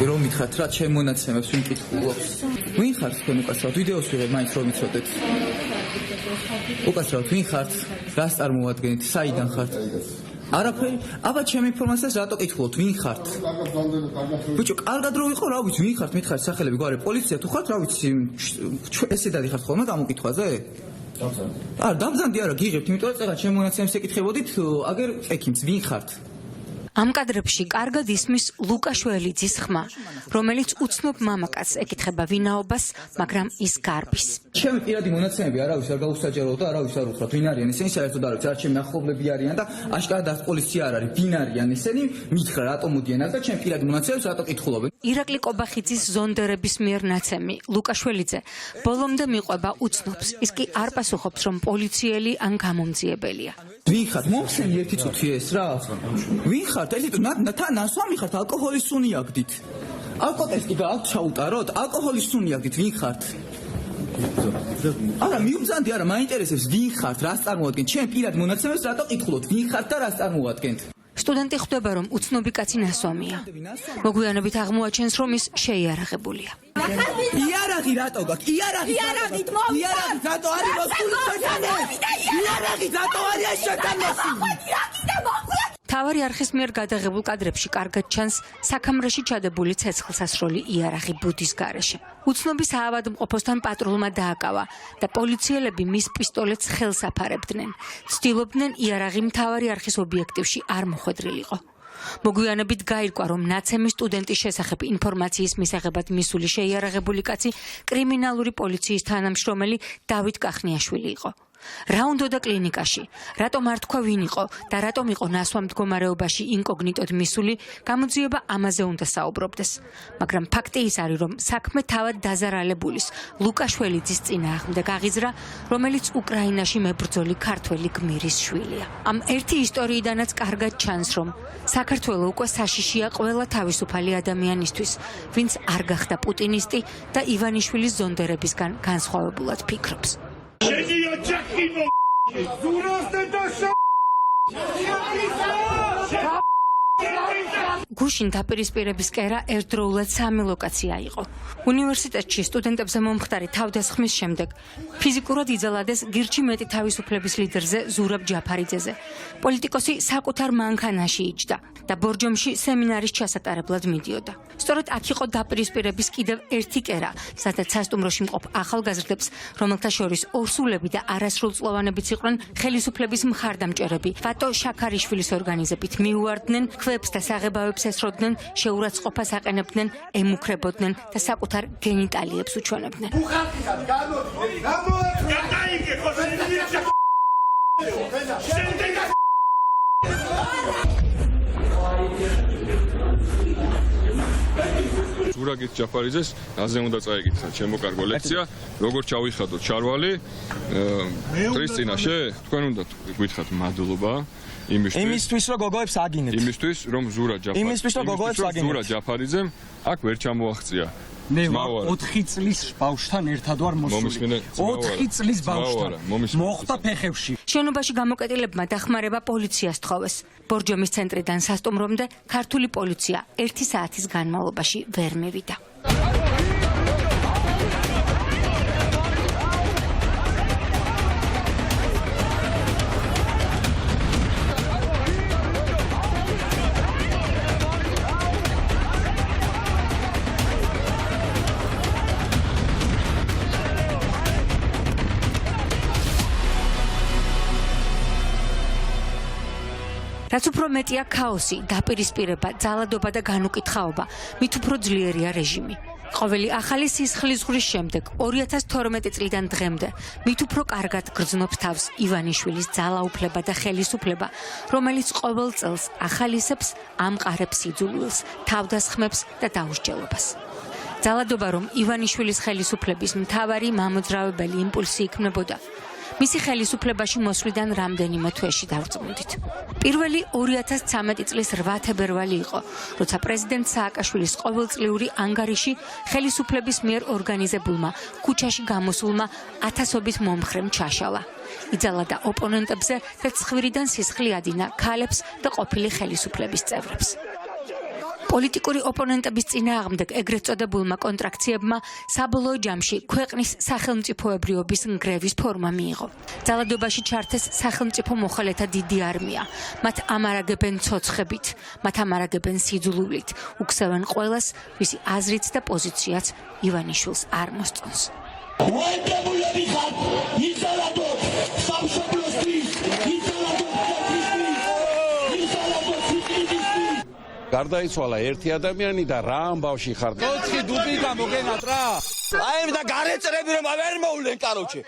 რომ მითხრათ რა ჩემ მონაცემებს ვინ კითხულობს? ვინ ხართ თქვენ უკაცრავთ? ვიდეოს ვიღებ მაინც რომ მიცოდეთ. უკაცრავთ ვინ ხართ? რას წარმოადგენთ? საიდან ხართ? არაფერი. აბა ჩემ ინფორმაციას რატო კითხულობთ? ვინ ხართ? ბიჭო, კარგად რო ვიყო, რა ვიცი, ვინ ხართ? მითხარით სახელები, გვარი პოლიცია თუ ხართ, რა ვიცი, ესე დადიხართ ხოლმე გამოკითხვაზე? არა, დამზანდი არა, გიღებთ, იმიტომ რომ წერა ჩემ მონაცემებს ეკითხებოდით, აგერ ეკიმს, ვინ ხართ? ამ კადრებში კარგად ისმის ლუკაშველიძის ხმა, რომელიც უცნობ მამაკაცს ეკითხება ვინაობას, მაგრამ ის გარბის. ჩემი პირადი მონაცემები არავის არ გაუსაჯარო და არავის არ უთხრათ ვინ არიან ესენი, საერთოდ არ ვიცი, არ ჩემი ახლობლები არიან და აშკარადაც პოლიცია არ არის, ვინ არიან ესენი, მითხრა რატომ მოდიან აქ და ჩემი პირადი მონაცემებს რატო კითხულობენ. ირაკლი კობახიძის ზონდერების მიერ ნაცემი ლუკაშველიძე ბოლომდე მიყვება უცნობს, ის კი არ პასუხობს, რომ პოლიციელი ან გამომძიებელია. ვინ ხართ? მომხსენი ერთი წუთი ეს რა? ვინ ხართ? ესეთ თან ასვამი ხართ, ალკოჰოლის სუნი აგდით. ალკოტესტი გააქვთ ჩაუტაროთ? ალკოჰოლის სუნი აგდით, ვინ ხართ? არა, მიუბრძანდი, არა, მაინტერესებს ვინ ხართ, რას წარმოადგენთ? ჩემ პირად მონაცემებს რატო კითხულობთ? ვინ ხართ და რას წარმოადგენთ? სტუდენტი ხვდება, რომ უცნობი კაცი ნასვამია. მოგვიანებით აღმოაჩენს, რომ ის შეიარაღებულია. იარაღი რატო გაქვს? იარაღით რატო არის მოსული შეთანე? იარაღით რატო არის შეთანე? თავარი არხის მიერ გადაღებულ კადრებში კარგად ჩანს საქამრაში ჩადებული ცეცხლსასროლი იარაღი ბუდის გარეშე. უცნობი საავადმყოფოსთან პატრულმა დააკავა და პოლიციელები მის პისტოლეტს ხელს აფარებდნენ. ცდილობდნენ იარაღი მთავარი არხის ობიექტივში არ მოხვედრილიყო. მოგვიანებით გაირკვა, რომ ნაცემი სტუდენტის შესახებ ინფორმაციის მისაღებად მისული შეიარაღებული კაცი კრიმინალური პოლიციის თანამშრომელი დავით კახნიაშვილი იყო. რა უნდოდა კლინიკაში? რატომ არ თქვა ვინ იყო და რატომ იყო ნასვამ მდგომარეობაში ინკოგნიტოდ მისული, გამოძიება ამაზე უნდა საუბრობდეს. მაგრამ ფაქტი ის არის, რომ საქმე თავად დაზარალებულის ლუკაშველიძის წინააღმდეგ აღიზრა, რომელიც უკრაინაში მებრძოლი ქართველი გმირის შვილია. ამ ერთი ისტორიიდანაც კარგად ჩანს, რომ საქართველო უკვე საშიშია ყველა თავისუფალი ადამიანისთვის, ვინც არ გახდა პუტინისტი და ივანიშვილის ზონდერებისგან განსხვავებულად ფიქრობს. გუშინ დაპირისპირების კერა ერთდროულად 3 ლოკაცია იყო. უნივერსიტეტში სტუდენტებზე მომხდარი თავდასხმის შემდეგ ფიზიკურად იძალადეს გირჩი მეტი თავისუფლების ლიდერზე ზურაბ ჯაფარიძეზე. პოლიტიკოსი საკუთარ მანქანაში იჯდა და ბორჯომში სემინარის ჩასატარებლად მიდიოდა. სწორედ აქ იყო დაპირისპირების კიდევ ერთი კერა, სადაც სასტუმროში მყოფ ახალგაზრდებს, რომელთა შორის ორსულები და არასრულწლოვანებიც იყვნენ, ხელისუფლების მხარდამჭერები ვატო შაქარიშვილის ორგანიზებით მიუვარდნენ, ქვებს და საღებავებს ესროდნენ, შეურაცხყოფას აყენებდნენ, ემუქრებოდნენ და საკუთარ გენიტალიებს უჩვენებდნენ. ზურაგით ჯაფარიძეს აზე უნდა წაიკითხა ჩემო კარგო ლექცია, როგორ ჩავიხადოთ შარვალი ტრის წინაშე, თქვენ უნდა გითხრათ მადლობა იმისთვის რომ გოგოებს აგინებთ. იმისთვის რომ ზურა ჯაფარიძემ აქ ვერ ჩამოაღწია. მე ვარ 4 წლის ბავშვთან ერთად ვარ მოსული. 4 წლის ბავშვთან. მოხდა ფეხებში. შენობაში გამოკეტილებმა დახმარება პოლიციას თხოვეს. ბორჯომის ცენტრიდან სასტუმრომდე ქართული პოლიცია 1 საათის განმავლობაში ვერ მივიდა. რაც უფრო მეტია ქაოსი, დაპირისპირება, ძალადობა და განუკითხაობა, მით უფრო ძლიერია რეჟიმი. ყოველი ახალი სისხლის ზღვრის შემდეგ 2012 წლიდან დღემდე მით უფრო კარგად გრძნობს თავს ივანიშვილის ძალაუფლება და ხელისუფლება, რომელიც ყოველ წელს ახალისებს, ამყარებს სიძულვილს, თავდასხმებს და დაუსჯელობას. ძალადობა, რომ ივანიშვილის ხელისუფლების მთავარი მამოძრავებელი იმპულსი იქნებოდა, მისი ხელისუფლებაში მოსვლიდან რამდენიმე თვეში დავწმუნდით. პირველი 2013 წლის 8 თებერვალი იყო, როცა პრეზიდენტ სააკაშვილის ყოველწლიური ანგარიში ხელისუფლების მიერ ორგანიზებულმა ქუჩაში გამოსულმა ათასობით მომხრემ ჩაშალა. იძალა და ოპონენტებზე და ცხვირიდან სისხლი ადინა ქალებს და ყოფილი ხელისუფლების წევრებს. პოლიტიკური ოპონენტების წინააღმდეგ ეგრეთ წოდებულმა კონტრაქციებმა საბოლოო ჯამში ქვეყნის სახელმწიფოებრიობის ნგრევის ფორმა მიიღო. ძალადობაში ჩართეს სახელმწიფო მოხალეთა დიდი არმია. მათ ამარაგებენ ცოცხებით, მათ ამარაგებენ სიძულვილით, უქცევენ ყველას, ვისი აზრიც და პოზიციაც ივანიშვილს არ მოსწონს. მოედებული ხარ, იზოლადო, სამშობლოსთვის, იზოლადო გარდაიცვალა ერთი ადამიანი და რა ამბავში ხარ? ოთხი დუბი გამოგენათ რა. აი და გარეწერები რომ ვერ მოვლენ კაროჩე.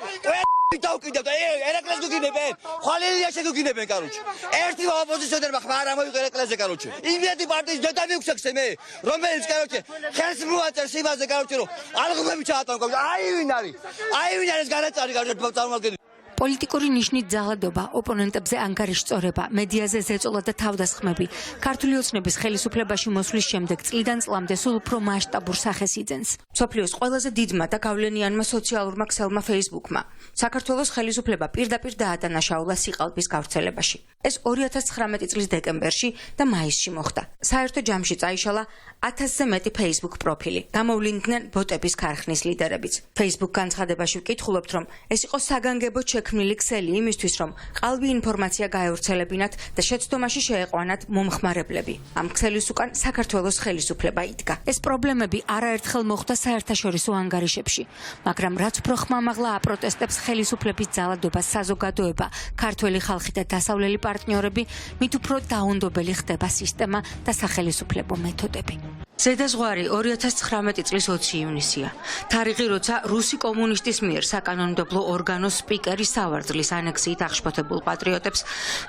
დავკიდებ და ერეკლეს გიგინებენ. ხვალელიაში გიგინებენ კაროჩე. ერთი ოპოზიციონერმა ხარ ამოიღე ერეკლეზე კაროჩე. იმედი პარტიის დედა მივხსექსე მე, რომელიც კაროჩე ხელს მოაწერს იმაზე კაროჩე რომ ალღმები ჩაატან კაროჩე. აი ვინ არის? აი ვინ არის განაწარი კაროჩე წარმოგიდგენთ. პოლიტიკური ნიშნით ძალადობა, ოპონენტებზე ანგარიშწორება, მედიაზე ზეწოლა და თავდასხმები ქართული ოცნების ხელისუფლებაში მოსვლის შემდეგ წლიდან წლამდე სულ უფრო მასშტაბურ სახეს იძენს. მსოფლიოს ყველაზე დიდმა და გავლენიანმა სოციალურმა ქსელმა Facebook-მა საქართველოს ხელისუფლება პირდაპირ დაადანაშაულა სიყალბის გავრცელებაში. ეს 2019 წლის დეკემბერში და მაისში მოხდა. საერთო ჯამში წაიშალა 1000-ზე მეტი Facebook პროფილი. გამოვლინდნენ ბოტების ქარხნის ლიდერებიც. Facebook განცხადებაში ვკითხულობთ, რომ ეს იყო საგანგებოდ შექმნილი ქსელი იმისთვის, რომ ყალბი ინფორმაცია გაევრცელებინათ და შეცდომაში შეეყვანათ მომხმარებლები. ამ ქსელის უკან საქართველოს ხელისუფლება იდგა. ეს პრობლემები არაერთხელ მოხდა საერთაშორისო ანგარიშებში, მაგრამ რაც უფრო ხმამაღლა აპროტესტებს ხელისუფლების ძალადობას საზოგადოება, ქართველი ხალხი და დასავლელი პარტნიორები, მით უფრო დაუნდობელი ხდება სისტემა და სახელისუფლებო მეთოდები. ზედაზღვარი 2019 წლის 20 ივნისია. თარიღი, როცა რუსი კომუნისტის მიერ საკანონმდებლო ორგანოს სპიკერის სავარძლის ანექსიით აღშფოთებულ პატრიოტებს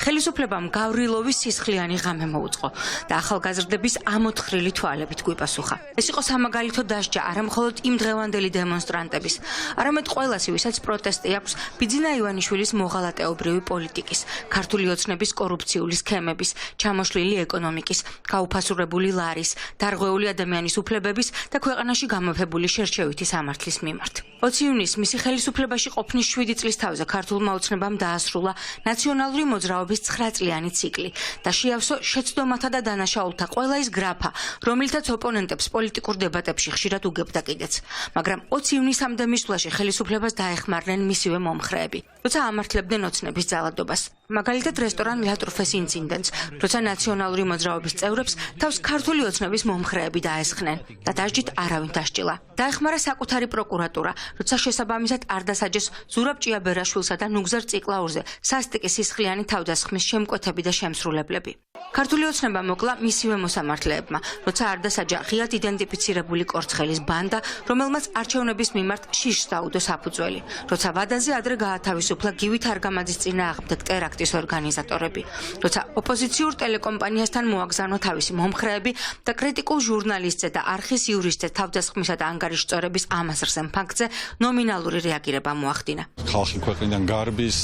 ხელისუფლებამ გავრილოვის სისხლიანი ღამე მოუწყო და ახალგაზრდების ამოთხრილი თვალებით გვიპასუხა. ეს იყო სამაგალითო დასჯა არა მხოლოდ იმ დღევანდელი დემონსტრანტების, არამედ ყველას, ვისაც პროტესტი აქვს ბიძინა ივანიშვილის მოღალატეობრივი პოლიტიკის, ქართული ოცნების კორუფციული სქემების, ჩამოშლილი ეკონომიკის, გაუფასურებული ლარის, დარღვეული ადამიანის უფლებების და ქვეყანაში გამოფებული შერჩევითი სამართლის მიმართ. 20 ივნისს მისი ხელისუფლებაში ყოფნის 7 წლის თავზე ქართულმა ოცნებამ დაასრულა ნაციონალური მოძრაობის 9 წლიანი ციკლი და შეავსო შეცდომათა და დანაშაულთა ყველა ის გრაფა, რომლითაც ოპონენტებს პოლიტიკურ დებატებში ხშირად უგებდა კიდეც. მაგრამ 20 ივნისამდე მისვლაში ხელისუფლებას დაეხმარნენ მისივე მომხრეები, როცა ამართლებდნენ ოცნების ძალადობას. მაგალითად რესტორან ლატრუფეს ინციდენტს, როცა ნაციონალური მოძრაობის წევრებს თავს ქართული ოცნების მომხრეები დაესხნენ და დასჯით არავინ დასჭილა. დაეხმარა საკუთარი პროკურატურა, როცა შესაბამისად არ დასაჯეს ზურაბ ჭიაბერაშვილსა და ნუგზარ ციკლაურზე სასტიკი სისხლიანი თავდასხმის შემკვეთები და შემსრულებლები. ქართული ოცნება მოკლა მისივე მოსამართლეებმა, როცა არ დასაჯა ღიად იდენტიფიცირებული კორცხელის ბანდა, რომელმაც არჩევნების მიმართ შიშს დაუდო საფუძველი, როცა ვადაზე ადრე გაათავისუფლა გივით არგამაძის წინააღმდეგ ტერაქტის ორგანიზატორები, როცა ოპოზიციურ ტელეკომპანიასთან მოაგზავნა თავისი მომხრეები და კრიტიკულ ჟურნალისტზე და არხის იურისტზე თავდასხმისა და ანგარიშწორების ამასრზემ ფაქტზე ნომინალური რეაგირება მოახდინა. ხალხი ქვეყნიდან გარბის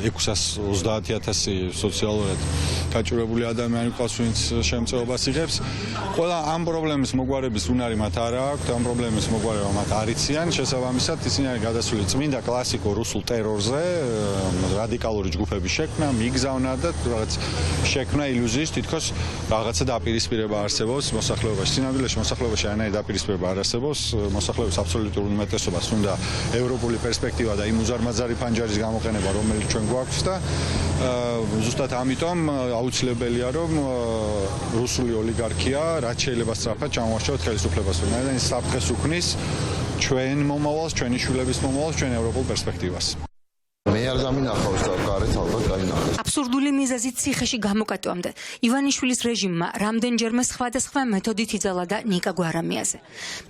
630,000 სოციალურად გაჭირვებული ადამიანი ყავს, ვინც შემწეობას იღებს. ყველა ამ პრობლემის მოგვარების უნარი მათ არ აქვს, ამ პრობლემის მოგვარება მათ არ იციან. შესაბამისად, ისინი არის გადასული წმინდა კლასიკურ რუსულ ტერორზე, რადიკალური ჯგუფების შექმნა, მიგზავნა და რაღაც შექმნა ილუზიის, თითქოს რაღაცა დაპირისპირება არსებობს მოსახლეობაში. სინამდვილეში მოსახლეობაში არანაირი დაპირისპირება არ არსებობს. მოსახლეობის აბსოლუტურ უმეტესობას უნდა ევროპული პერსპექტივა და იმ უზარმაზარი ფანჯარის გამოყენება, რომელიც ჩვენ გვაქვს და ზუსტად ამიტომ აუცილებელია, რომ რუსული ოლიგარქია რაც შეიძლება სწრაფად ჩამოაჩეროთ ხელისუფლებას. და ის საფრთხეს უქმნის ჩვენ მომავალს, ჩვენი შვილების მომავალს, ჩვენ ევროპულ პერსპექტივას. მე არ გამინახავს და გარეთ ალბათ გაინახავს. აბსურდული მიზეზით ციხეში გამოკატვამდე ივანიშვილის რეჟიმმა რამდენჯერმე სხვადასხვა მეთოდით იძალა და ნიკა გვარამიაზე.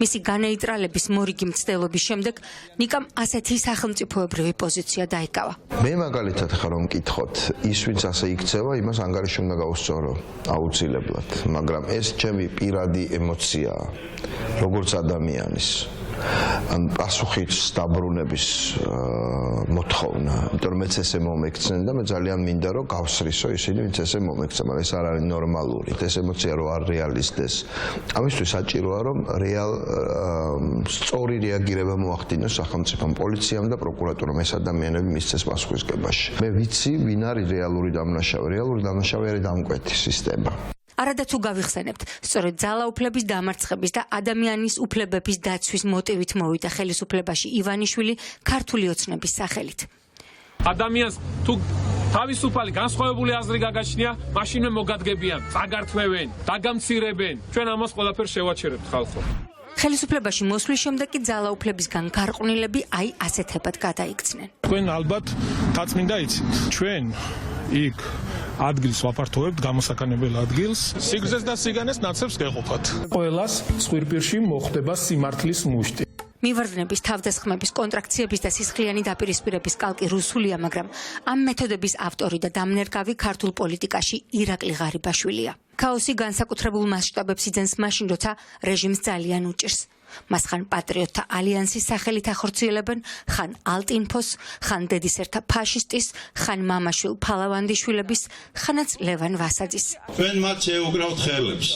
მისი განეიტრალების მორიგი მცდელობის შემდეგ ნიკამ ასეთი სახელმწიფოებრივი პოზიცია დაიკავა. მე მაგალითად ხარ რომ მკითხოთ, ის ვინც ასე იქცევა, იმას ანგარიში უნდა გაუსწორო აუცილებლად, მაგრამ ეს ჩემი პირადი ემოციაა, როგორც ადამიანის. ან პასუხის დაბრუნების მოთხოვნა, იმიტომ რომ მეც ესე მომექცნენ და მე ძალიან მინდა რომ გავსრისო ისინი, ვინც ესე მომექცენ, მაგრამ ეს არ არის ნორმალური. ეს ემოცია რო არ რეალისტეს. ამისთვის საჭიროა რომ სწორი რეაგირება მოახდინოს სახელმწიფომ, პოლიციამ და პროკურატურამ ეს ადამიანები მისცეს პასუხისგებაში. მე ვიცი, ვინ არის რეალური დამნაშავე. რეალური დამნაშავე არის დამკვეთი სისტემა. არადა თუ გავიხსენებთ, სწორედ ძალაუფლების დამარცხების და ადამიანის უფლებების დაცვის მოტივით მოვიდა ხელისუფლებაში ივანიშვილი ქართული ოცნების სახელით. ადამიანს თუ თავისუფალი განსხვავებული აზრი გაგაჩნია, მაშინვე მოგადგებიან, წაგართმევენ, დაგამცირებენ. ჩვენ ამას ყველაფერს შევაჩერებთ ხალხო. ხელისუფლებაში მოსვლის შემდეგ კი ძალაუფლებისგან გარყვნილები აი ასეთებად გადაიქცნენ. თქვენ ალბათ თაწმინდა იცით, ჩვენ იქ ადგილს ვაფართოვებთ, გამოსაკანებელ ადგილს. სიგრძეს და სიგანეს ნაცებს გეყოფათ. ყველას ცხვირპირში მოხდება სიმართლის მუშტი. მივარდნების თავდასხმების კონტრაქციების და სისხლიანი დაპირისპირების კალკი რუსულია, მაგრამ ამ მეთოდების ავტორი და დამნერგავი ქართულ პოლიტიკაში ირაკლი ღარიბაშვილია. ქაოსი განსაკუთრებულ მასშტაბებს იძენს მაშინ, როცა რეჟიმს ძალიან უჭირს. მას ხან პატრიოტთა ალიანსის სახელით ახორციელებენ, ხან ალტინფოს, ხან დედისერთა ფაშისტის, ხან მამაშვილ ფალავანდიშვილების, ხანაც ლევან ვასაძის. ჩვენ მათ შეუგრავთ ხელებს.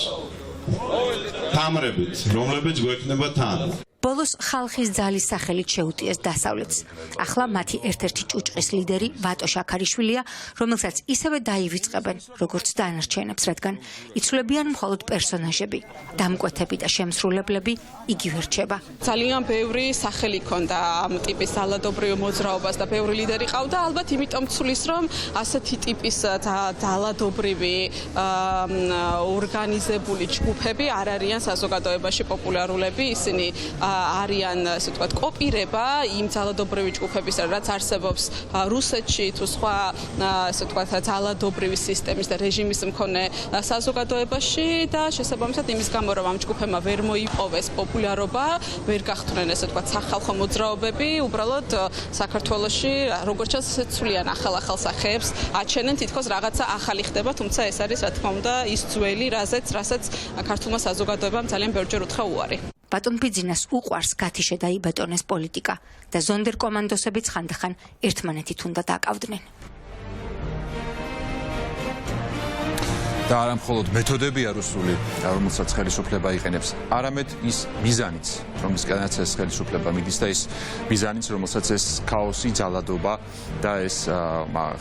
თამრებით, რომლებიც გვექნება თან. ბოლოს ხალხის ძალის სახელით შეუტიეს დასავლეთს. ახლა მათი ერთ-ერთი ჭუჭყის ლიდერი ვატო შაქარიშვილია, რომელსაც ისევე დაივიწყებენ, როგორც დანარჩენებს, რადგან იცვლებიან მხოლოდ პერსონაჟები, დამკვეთები და შემსრულებლები იგივე რჩება. ძალიან ბევრი სახელი ჰქონდა ამ ტიპის ძალადობრივ მოძრაობას და ბევრი ლიდერი ყავდა, ალბათ იმიტომ ცulis, რომ ასეთი ტიპის ძალადობრივი ორგანიზებული ჯგუფები არ არიან საზოგადოებაში პოპულარულები, ისინი არიან, ასე ვთქვათ, კოპირება იმ ძალადობრივი ჯგუფებისა, რაც არსებობს რუსეთში თუ სხვა, ასე ვთქვათ, ძალადობრივი სისტემის და რეჟიმის მქონე საზოგადოებაში და შესაბამისად იმის გამო, რომ ამ ჯგუფებმა ვერ მოიპოვეს პოპულარობა, ვერ გახდნენ, ასე ვთქვათ, სახალხო მოძრაობები, უბრალოდ საქართველოში როგორც ჩანს ცვლიან ახალ სახეებს, აჩენენ თითქოს რაღაცა ახალი ხდება, თუმცა ეს არის, რა თქმა უნდა, ის ძველი, რასაც ქართულმა საზოგადოებამ ძალიან ბევრჯერ უთხრა უარი. ბატონ ბიძინას უყვარს გათიშე და იბეტონეს პოლიტიკა და ზონდერ კომანდოსებიც ხანდახან ერთმანეთით უნდა დაკავდნენ. და არა მხოლოდ მეთოდებია რუსული, რომელსაც ხელისუფლება იყენებს, არამედ ის მიზანიც, რომლისგანაც ეს ხელისუფლება მიდის და ის მიზანიც, რომელსაც ეს ქაოსი, ძალადობა და ეს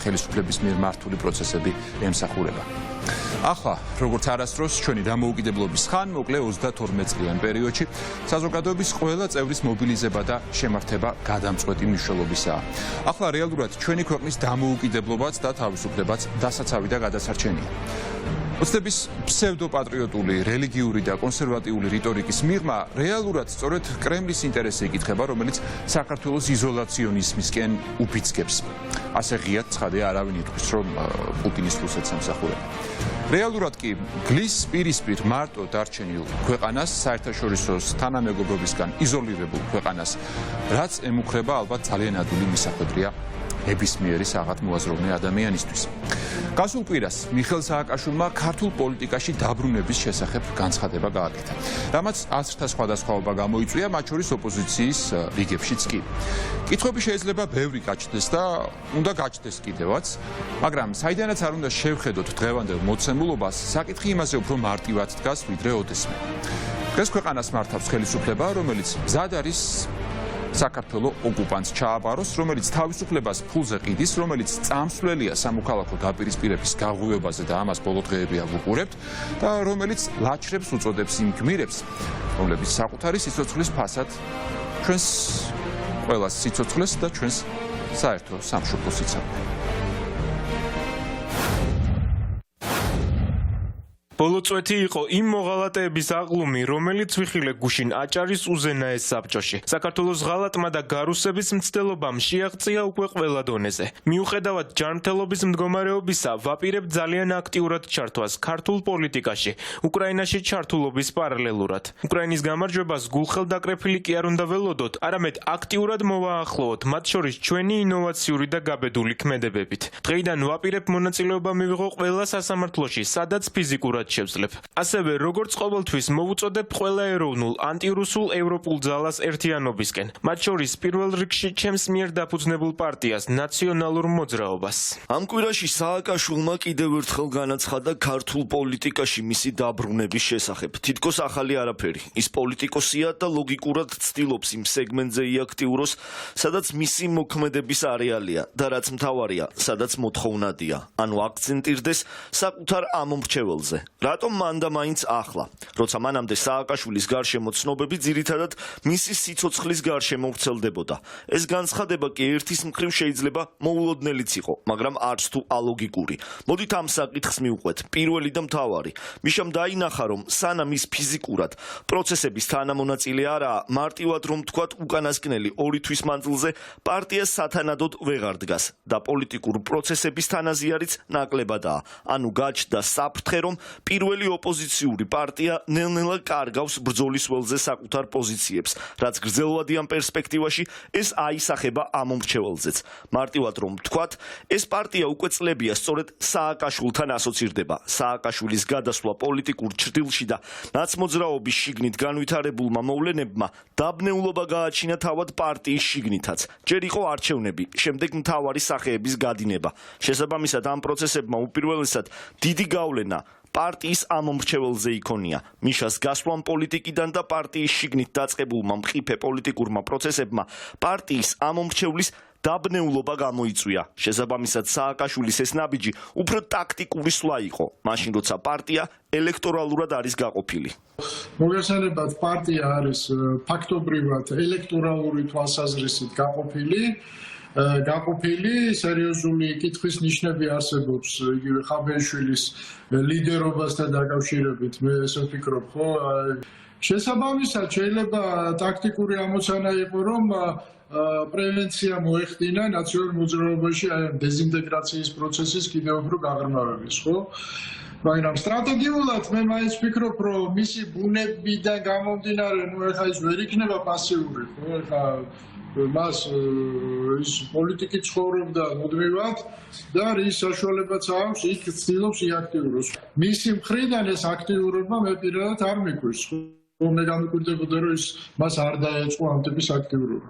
ხელისუფლების მიერ მართული პროცესები ემსახურება. ახლა, როგორც არასდროს, ჩვენი დამოუკიდებლობის ხანმოკლე 32 წლიან პერიოდში საზოგადოების ყველა წევრის მობილიზება და შემართება გადამწყვეტი მნიშვნელობისაა. ახლა რეალურად ჩვენი ქვეყნის დამოუკიდებლობაც და თავისუფლებაც დასაცავი და გადასარჩენია. ოცნების ფსევდოპატრიოტული, რელიგიური და კონსერვატიული რიტორიკის მიღმა რეალურად სწორედ კრემლის ინტერესი იკითხება, რომელიც საქართველოს იზოლაციონიზმისკენ უფიცგებს. ასე ღიად ცხადია, არავინ იტყვის, რომ პუტინის რუსეთს ემსახურება. რეალურად კი გლის პირისპირ მარტო დარჩენილ ქვეყანას, საერთაშორისო თანამეგობრობისგან იზოლირებულ ქვეყანას, რაც ემუქრება ალბათ ძალიან ადვილი მისახვედრია ნებისმიერი საღად მოაზროვნე ადამიანისთვის. გასულ კვირას მიხეილ სააკაშვილმა ქართულ პოლიტიკაში დაბრუნების შესახებ განცხადება გააკეთა, რამაც აზრთა სხვადასხვაობა გამოიწვია, მათ შორის ოპოზიციის რიგებშიც კი. კითხვები შეიძლება ბევრი გაჩნდეს და უნდა გაჩნდეს კიდევაც, მაგრამ საიდანაც არ უნდა შევხედოთ დღევანდელ მოცემულობას, საკითხი იმაზე უფრო მარტივად დგას, ვიდრე ოდესმე. დღეს ქვეყანას მართავს ხელისუფლება, რომელიც მზად არის საქართველოს ოკუპანტს ჩააბაროს, რომელიც თავისუფლებას ფულზე ყიდის, რომელიც წამსვლელია სამოქალაქო დაპირისპირების გაღვივებაზე და ამას ბოლო დღეები ავუყურებთ და რომელიც ლაჩრებს უწოდებს იმ გმირებს, რომლებიც საკუთარი სიცოცხლის ფასად ჩვენს ყველას სიცოცხლეს და ჩვენს საერთო სამშობლოს იცავენ. ბოლო წვეთი იყო იმ მოღალატეების აღლუმი, რომელიც ვიხილე გუშინ აჭარის უზენაეს საბჭოში. საქართველოს ღალატმა და გარუსების მცდელობამ შეაღწია უკვე ყველა დონეზე. მიუხედავად ჯანმრთელობის მდგომარეობისა, ვაპირებ ძალიან აქტიურად ჩართვას ქართულ პოლიტიკაში, უკრაინაში ჩართულობის პარალელურად. უკრაინის გამარჯვებას გულხელდაკრეფილი კი არ უნდა ველოდოთ, არამედ აქტიურად მოვაახლოვოთ, მათ შორის ჩვენი ინოვაციური და გაბედული ქმედებებით. დღეიდან ვაპირებ მონაწილეობა მივიღო ყველა სასამართლოში, სადაც ფიზიკურად შევძლებ. ასევე როგორც ყოველთვის მოვუწოდებ ყველა ეროვნულ ანტირუსულ ევროპულ ძალას ერთიანობისკენ, მათ შორის პირველ რიგში ჩემს მიერ დაფუძნებულ პარტიას ნაციონალურ მოძრაობას. ამ კვირაში სააკაშვილმა კიდევ ერთხელ განაცხადა ქართულ პოლიტიკაში მისი დაბრუნების შესახებ. თითქოს ახალი არაფერი. ის პოლიტიკოსია და ლოგიკურად ცდილობს იმ სეგმენტზე იაქტიუროს, სადაც მისი მოქმედების არეალია და რაც მთავარია, სადაც მოთხოვნადია. ანუ აქცენტირდეს საკუთარ ამომრჩეველზე. რატომ მან და მაინც ახლა, როცა მანამდე სააკაშვილის გარშემო ცნობები ძირითადად მისი სიცოცხლის გარშემო ვრცელდებოდა. ეს განცხადება კი ერთის მხრივ შეიძლება მოულოდნელიც იყო, მაგრამ არც თუ ალოგიკური. მოდით ამ საკითხს მივყვეთ. პირველი და მთავარი. მიშამ დაინახა, რომ სანამ ის ფიზიკურად პროცესების თანამონაწილე არაა, მარტივად რომ თქვათ უკანასკნელი 2 თვის მანძილზე პარტიას სათანადოდ ვეღარ დგას და პოლიტიკურ პროცესების თანაზიარიც ნაკლებადაა. ანუ გაჩნდა საფრთხე, რომ პირველი ოპოზიციური პარტია ნელ-ნელა კარგავს ბრძოლის ველზე საკუთარ პოზიციებს, რაც გრძელვადიან პერსპექტივაში ეს აისახება ამომრჩეველზეც. მარტივად რომ ვთქვათ, ეს პარტია უკვე წლებია სწორედ სააკაშვილთან ასოცირდება. სააკაშვილის გადასვლა პოლიტიკურ ჭრილში და ნაცმოძრაობის შიგნით განვითარებულმა მოვლენებმა დაბნეულობა გააჩინა თავად პარტიის შიგნითაც. ჯერ იყო არჩევნები, შემდეგ მთავარი სახეების გადინება. შესაბამისად ამ პროცესებმა უპირველესად დიდი გავლენა პარტიის ამომრჩეველზე იქონია. მიშას გასვლამ პოლიტიკიდან და პარტიის შიგნით დაწყებულმა მყიფე პოლიტიკურმა პროცესებმა პარტიის ამომრჩევლის დაბნეულობა გამოიწვია. შესაბამისად სააკაშვილის ეს ნაბიჯი უფრო ტაქტიკური სვლა იყო, მაშინ როცა პარტია ელექტორალურად არის გაყოფილი. მოგესალმებით, პარტია არის ფაქტობრივად ელექტორალური თვალსაზრისით გაყოფილი, სერიოზული კითხვის ნიშნები არსებობს იგივე ხაბეიშვილის ლიდერობასთან დაკავშირებით, მე ესე ვფიქრობ, ხო? შესაბამისად შეიძლება ტაქტიკური ამოცანა იყო, რომ პრევენცია მოეხდინა ნაციონალურ მოძრაობაში აი დეზინტეგრაციის პროცესის კიდევ უფრო გაღრმავების, ხო? მაგრამ სტრატეგიულად მე მაინც ვფიქრობ, რომ მისი ბუნებიდან გამომდინარე, ნუ ეხლა ის ვერ იქნება პასიური, ხო? ეხლა მას ის პოლიტიკით ცხოვრობდა მუდმივად და რის საშუალებაც აქვს, იქ ცდილობს იაქტიუროს. მისი მხრიდან ეს აქტიურობა მე პირადად არ მიგვირს, ხო? მე გამიკვირდებოდა, რომ ის მას არ დაეწყო ამ ტიპის აქტიურობა.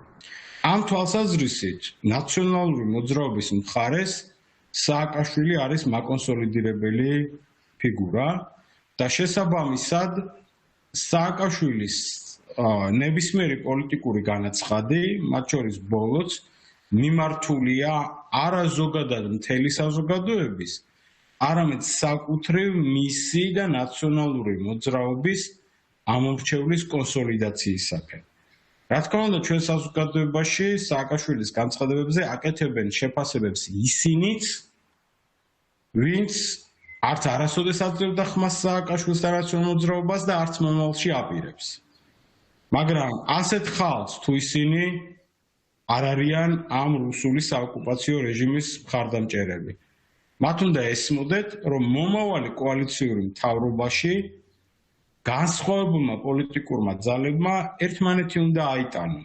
ამ თვალსაზრისით ნაციონალური მოძრაობის მხარეს სააკაშვილი არის მაკონსოლიდირებელი ფიგურა და შესაბამისად სააკაშვილის ნებისმიერი პოლიტიკური განაცხადი, მათ შორის ბოლოც, მიმართულია არა ზოგადად მთელი საზოგადოების, არამედ საკუთრივ მისი და ნაციონალური მოძრაობის ამომრჩევლის კონსოლიდაციისაკენ. რა თქმა უნდა, ჩვენ საზოგადოებაში სააკაშვილის განცხადებებზე აკეთებენ შეფასებებს ისინიც, ვინც არც არასოდეს აძლევდა ხმას სააკაშვილს და ნაციონალურ მოძრაობას და არც მომავალში აპირებს. მაგრამ ასეთ ხალხს თუ ისინი არ არიან ამ რუსული საოკუპაციო რეჟიმის მხარდამჭერები. მათ უნდა ესმოდეთ, რომ მომავალი კოალიციური მთავრობაში განსხვავებულმა პოლიტიკურმა ძალებმა ერთმანეთი უნდა აიტანონ.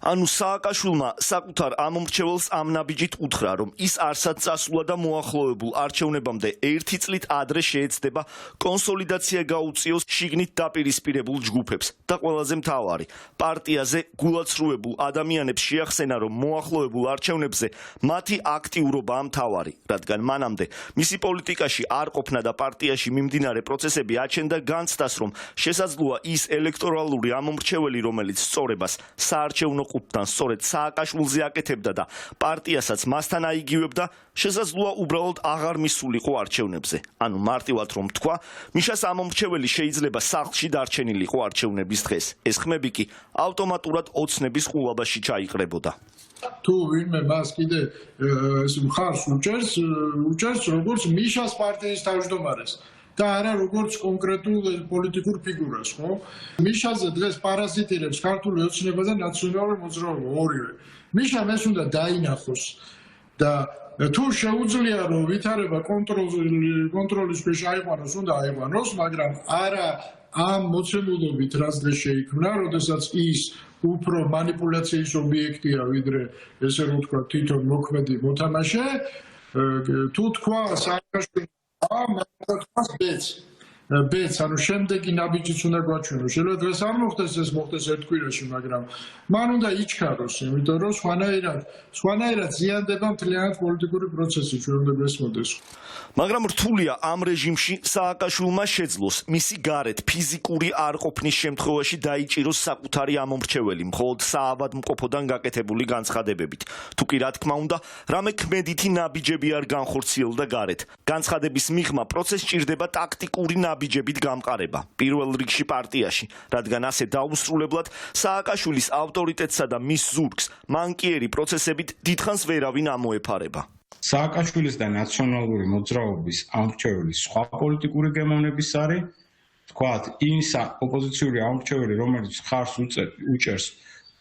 ანუ სააკაშვილმა საკუთარ ამომრჩეველს ამ ნაბიჯით უთხრა, რომ ის არსად წასულა და მოახლოებულ არჩევნებამდე 1 წლით ადრე შეეცდება კონსოლიდაცია გაუწიოს შიგნით დაპირისპირებულ ჯგუფებს და ყველაზე მთავარი, პარტიაზე გულაცრუებულ ადამიანებს შეახსენა, რომ მოახლოებულ არჩევნებზე მათი აქტიურობაა მთავარი, რადგან მანამდე მისი პოლიტიკაში არ ყოფნა და პარტიაში მიმდინარე პროცესები აჩენდა განცდას, რომ შესაძლოა ის ელექტორალური ამომრჩეველი, რომელიც სწორებას საარჩევნო ყოფთან სწორედ სააკაშვილზე აკეთებდა და პარტიასაც მასთან აიგივებდა, შესაძლოა უბრალოდ აღარ მისულიყო არჩევნებზე. ანუ მარტივად რომ თქვა, მიშას ამომრჩეველი შეიძლება სახლში დარჩენილიყო არჩევნების დღეს. ეს ხმები კი ავტომატურად ოცნების ყურაბაში ჩაიყრებოდა. თუ ვინმე მას კიდე ეს მხარს უჭერს როგორც მიშას პარტიის თავმჯდომარეს. და არა როგორც კონკრეტულ პოლიტიკურ ფიგურას, ხო? მიშაზე დღეს პარაზიტირებს ქართული ოცნება და ნაციონალური მოძრაობა ორივე. მიშამ ეს უნდა დაინახოს და თუ შეუძლია რომ ვითარება კონტროლის ქვეშ აიყვანოს, უნდა აიყვანოს, მაგრამ არა ამ მოცემულობით რაც დღეს შეიქმნა, როდესაც ის უფრო манипуляციის ობიექტია, ვიდრე ესე რომ ვთქვა თვითონ მოქმედი მოთამაშე, თუ თქვა სააკაშვილმა, მაგრამ ბეც, ანუ შემდეგი ნაბიჯიც უნდა გვაჩვენოს. შეიძლება დღეს არ მოხდეს ეს მოხდეს ერთ კვირაში, მაგრამ მან უნდა იჩქაროს, იმიტომ რომ სხვანაირად ზიანდება მთლიანად პოლიტიკური პროცესი, ჩვენ უნდა გესმოდეს. მაგრამ რთულია ამ რეჟიმში სააკაშვილმა შეძლოს მისი გარეთ ფიზიკური არყოფნის შემთხვევაში დაიჭიროს საკუთარი ამომრჩეველი, მხოლოდ საავადმყოფოდან გაკეთებული განცხადებებით. თუ კი რა თქმა უნდა, რამე ქმედითი ნაბიჯები არ განხორციელდა გარეთ. განცხადების მიღმა პროცესს ჭირდება ტაქტიკური ნაბიჯებით გამყარება. პირველ რიგში პარტიაში, რადგან ასე დაუსრულებლად სააკაშვილის ავტორიტეტსა და მის ზურგს მანკიერი პროცესებით დიდხანს ვერავინ ამოეფარება. სააკაშვილის და ნაციონალური მოძრაობის ამორჩევლის სხვა პოლიტიკური გემოვნების არის, თქვათ, ის ოპოზიციური ამორჩეველი, რომელიც ხარს უჭერს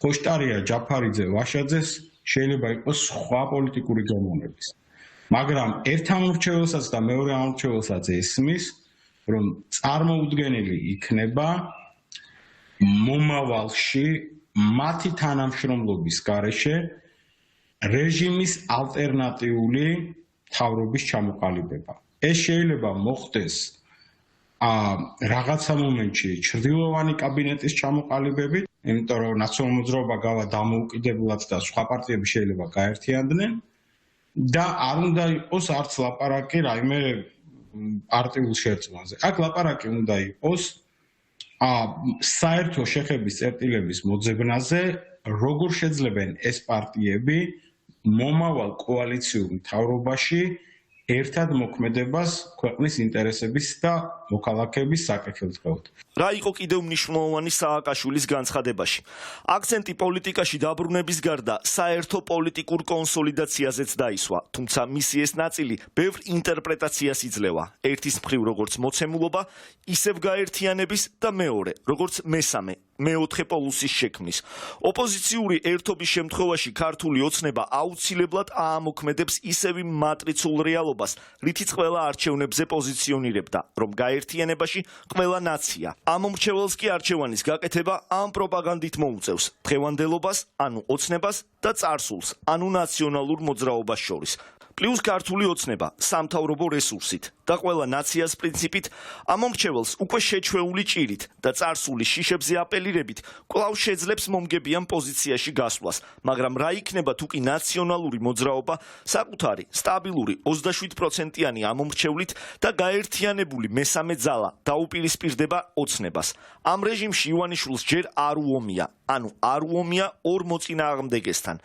ხოშტარია ჯაფარიძე ვაშაძეს, შეიძლება იყოს სხვა პოლიტიკური გემოვნების. მაგრამ ერთ ამორჩეველსაც და მეორე ამორჩეველსაც ესმის, რომ წარმოუდგენელი იქნება მომავალში მათი თანამშრომლობის გარეშე რეჟიმის ალტერნატიული თავრობის ჩამოყალიბება. ეს შეიძლება მოხდეს რაღაცა მომენტში ჩრდილოვანი კაბინეტის ჩამოყალიბებით, იმიტომ რომ ნაციონალური მოძრაობა გავა დამოუკიდებლად და სხვა პარტიები შეიძლება გაერთიანდნენ და არ უნდა იყოს არც ლაპარაკი რაიმე პარტიულ შერწყმაზე. აქ ლაპარაკი უნდა იყოს საერთო შეხების წერტილების მოძებნაზე, როგორ შეძლებენ ეს პარტიები მომავალ კოალიციურ მთავრობაში ერთად მოქმედებას ქვეყნის ინტერესების და მოქალაქეების საკეთილდღეოდ. რა იყო კიდევ მნიშვნელოვანი სააკაშვილის განცხადებაში? აქცენტი პოლიტიკაში დაბრუნების გარდა საერთო პოლიტიკურ კონსოლიდაციაზეც დაისვა, თუმცა მისი ეს ნაწილი ბევრ ინტერპრეტაციას იძლევა. ერთის მხრივ როგორც მოცემულობა, ისევ გაერთიანების და მეორე, როგორც მესამე, მეოთხე პოლუსის შექმნის. ოპოზიციური ერთობის შემთხვევაში ქართული ოცნება აუცილებლად აამოქმედებს ისევ იმ მატრიცულ რეალობას, რითიც ყველა არჩევნებზე პოზიციონირებდა, რომ გაერთიანებაში ყველა ნაცია. ამომრჩეველს კი არჩევანის გაკეთება ამ პროპაგანდით მოუწევს დღევანდელობას, ანუ ოცნებას და წარსულს, ანუ ნაციონალურ მოძრაობას შორის. პლუს ქართული ოცნება სამთავრობო რესურსით და ყველა ნაციას პრინციპით ამომრჩეველს უკვე შეჩვეული ჭირით და წარსულის შიშებზე აპელირებით კვლავ შეძლებს მომგებიან პოზიციაში გასვლას, მაგრამ რა იქნება თუ კი ნაციონალური მოძრაობა საკუთარი სტაბილური 27%-იანი ამომრჩევლით და გაერთიანებული მესამე ძალა დაუპირისპირდება ოცნებას. ამ რეჟიმში ივანიშვილს ჯერ არ უომია, ანუ არ უომია ორ მოწინააღმდეგესთან.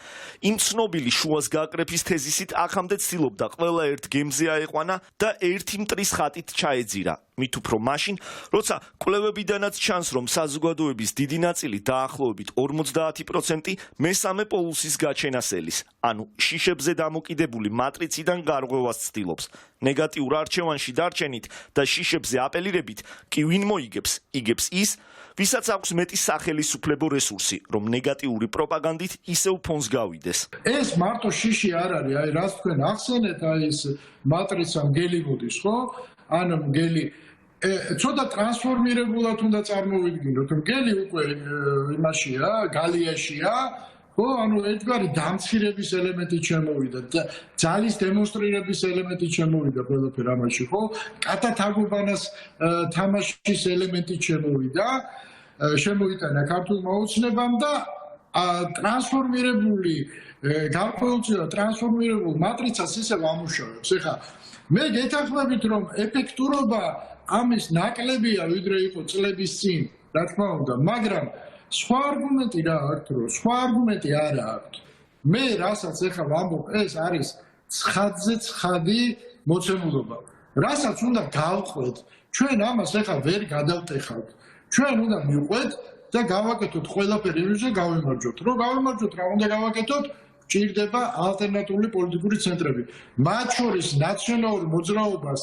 იმ ცნობილი შუას გაკრეფის თეზისით აქამდე ცდილობდა ყველა ერთ გემზე აეყვანა და ერთი მტრის ხატით ჩაეძირა. მით უფრო მაშინ, როცა კვლევებიდანაც ჩანს, რომ საზოგადოების დიდი ნაწილი დაახლოებით 50% მესამე პოლუსის გაჩენას ელის, ანუ შიშებზე დამოკიდებული მატრიციდან გარღვევას ცდილობს. ნეგატიურ არჩევანში დარჩენით და შიშებზე აპელირებით კი ვინ მოიგებს, იგებს ის, ვისაც აქვს მეტი სახელისუფლებო რესურსი, რომ ნეგატიური პროპაგანდით ისევ ფონს გავიდეს. ეს მარტო შიში არ არის, აი რაც თქვენ ახსენეთ, აი ეს მატრიცა მგელი მოდის, ხო? ანუ მგელი ცოტა ტრანსფორმირებულად უნდა წარმოვიდგინოთ. მგელი უკვე იმაშია, გალიაშია, ხო? ანუ ერთგვარი დამცირების ელემენტი შემოვიდა და ძალის დემონსტრირების ელემენტი შემოვიდა ყველაფერ ამაში, ხო? კატათაგობანას თამაშის ელემენტი შემოვიდა. შემოიტანა ქართულმა ოცნებამ და ტრანსფორმირებული გარკვეულწილად ტრანსფორმირებულ მატრიცას ისევ ამუშავებს. ეხლა მე გეთანხმებით, რომ ეფექტურობა ამის ნაკლებია, ვიდრე იყო წლების წინ, რა თქმა უნდა, მაგრამ სხვა არგუმენტი რა აქვს, რომ სხვა არგუმენტი არ აქვს. მე რასაც ეხლა ვამბობ, ეს არის ცხადზე ცხადი მოცემულობა. რასაც უნდა გავყვეთ, ჩვენ ამას ეხლა ვერ გადავტეხავთ. ჩვენ უნდა მივყვეთ და გავაკეთოთ ყველაფერი იმის და გავიმარჯვოთ. რომ გავიმარჯვოთ, რა უნდა გავაკეთოთ? ჭირდება ალტერნატიული პოლიტიკური ცენტრები. მათ შორის ნაციონალურ მოძრაობას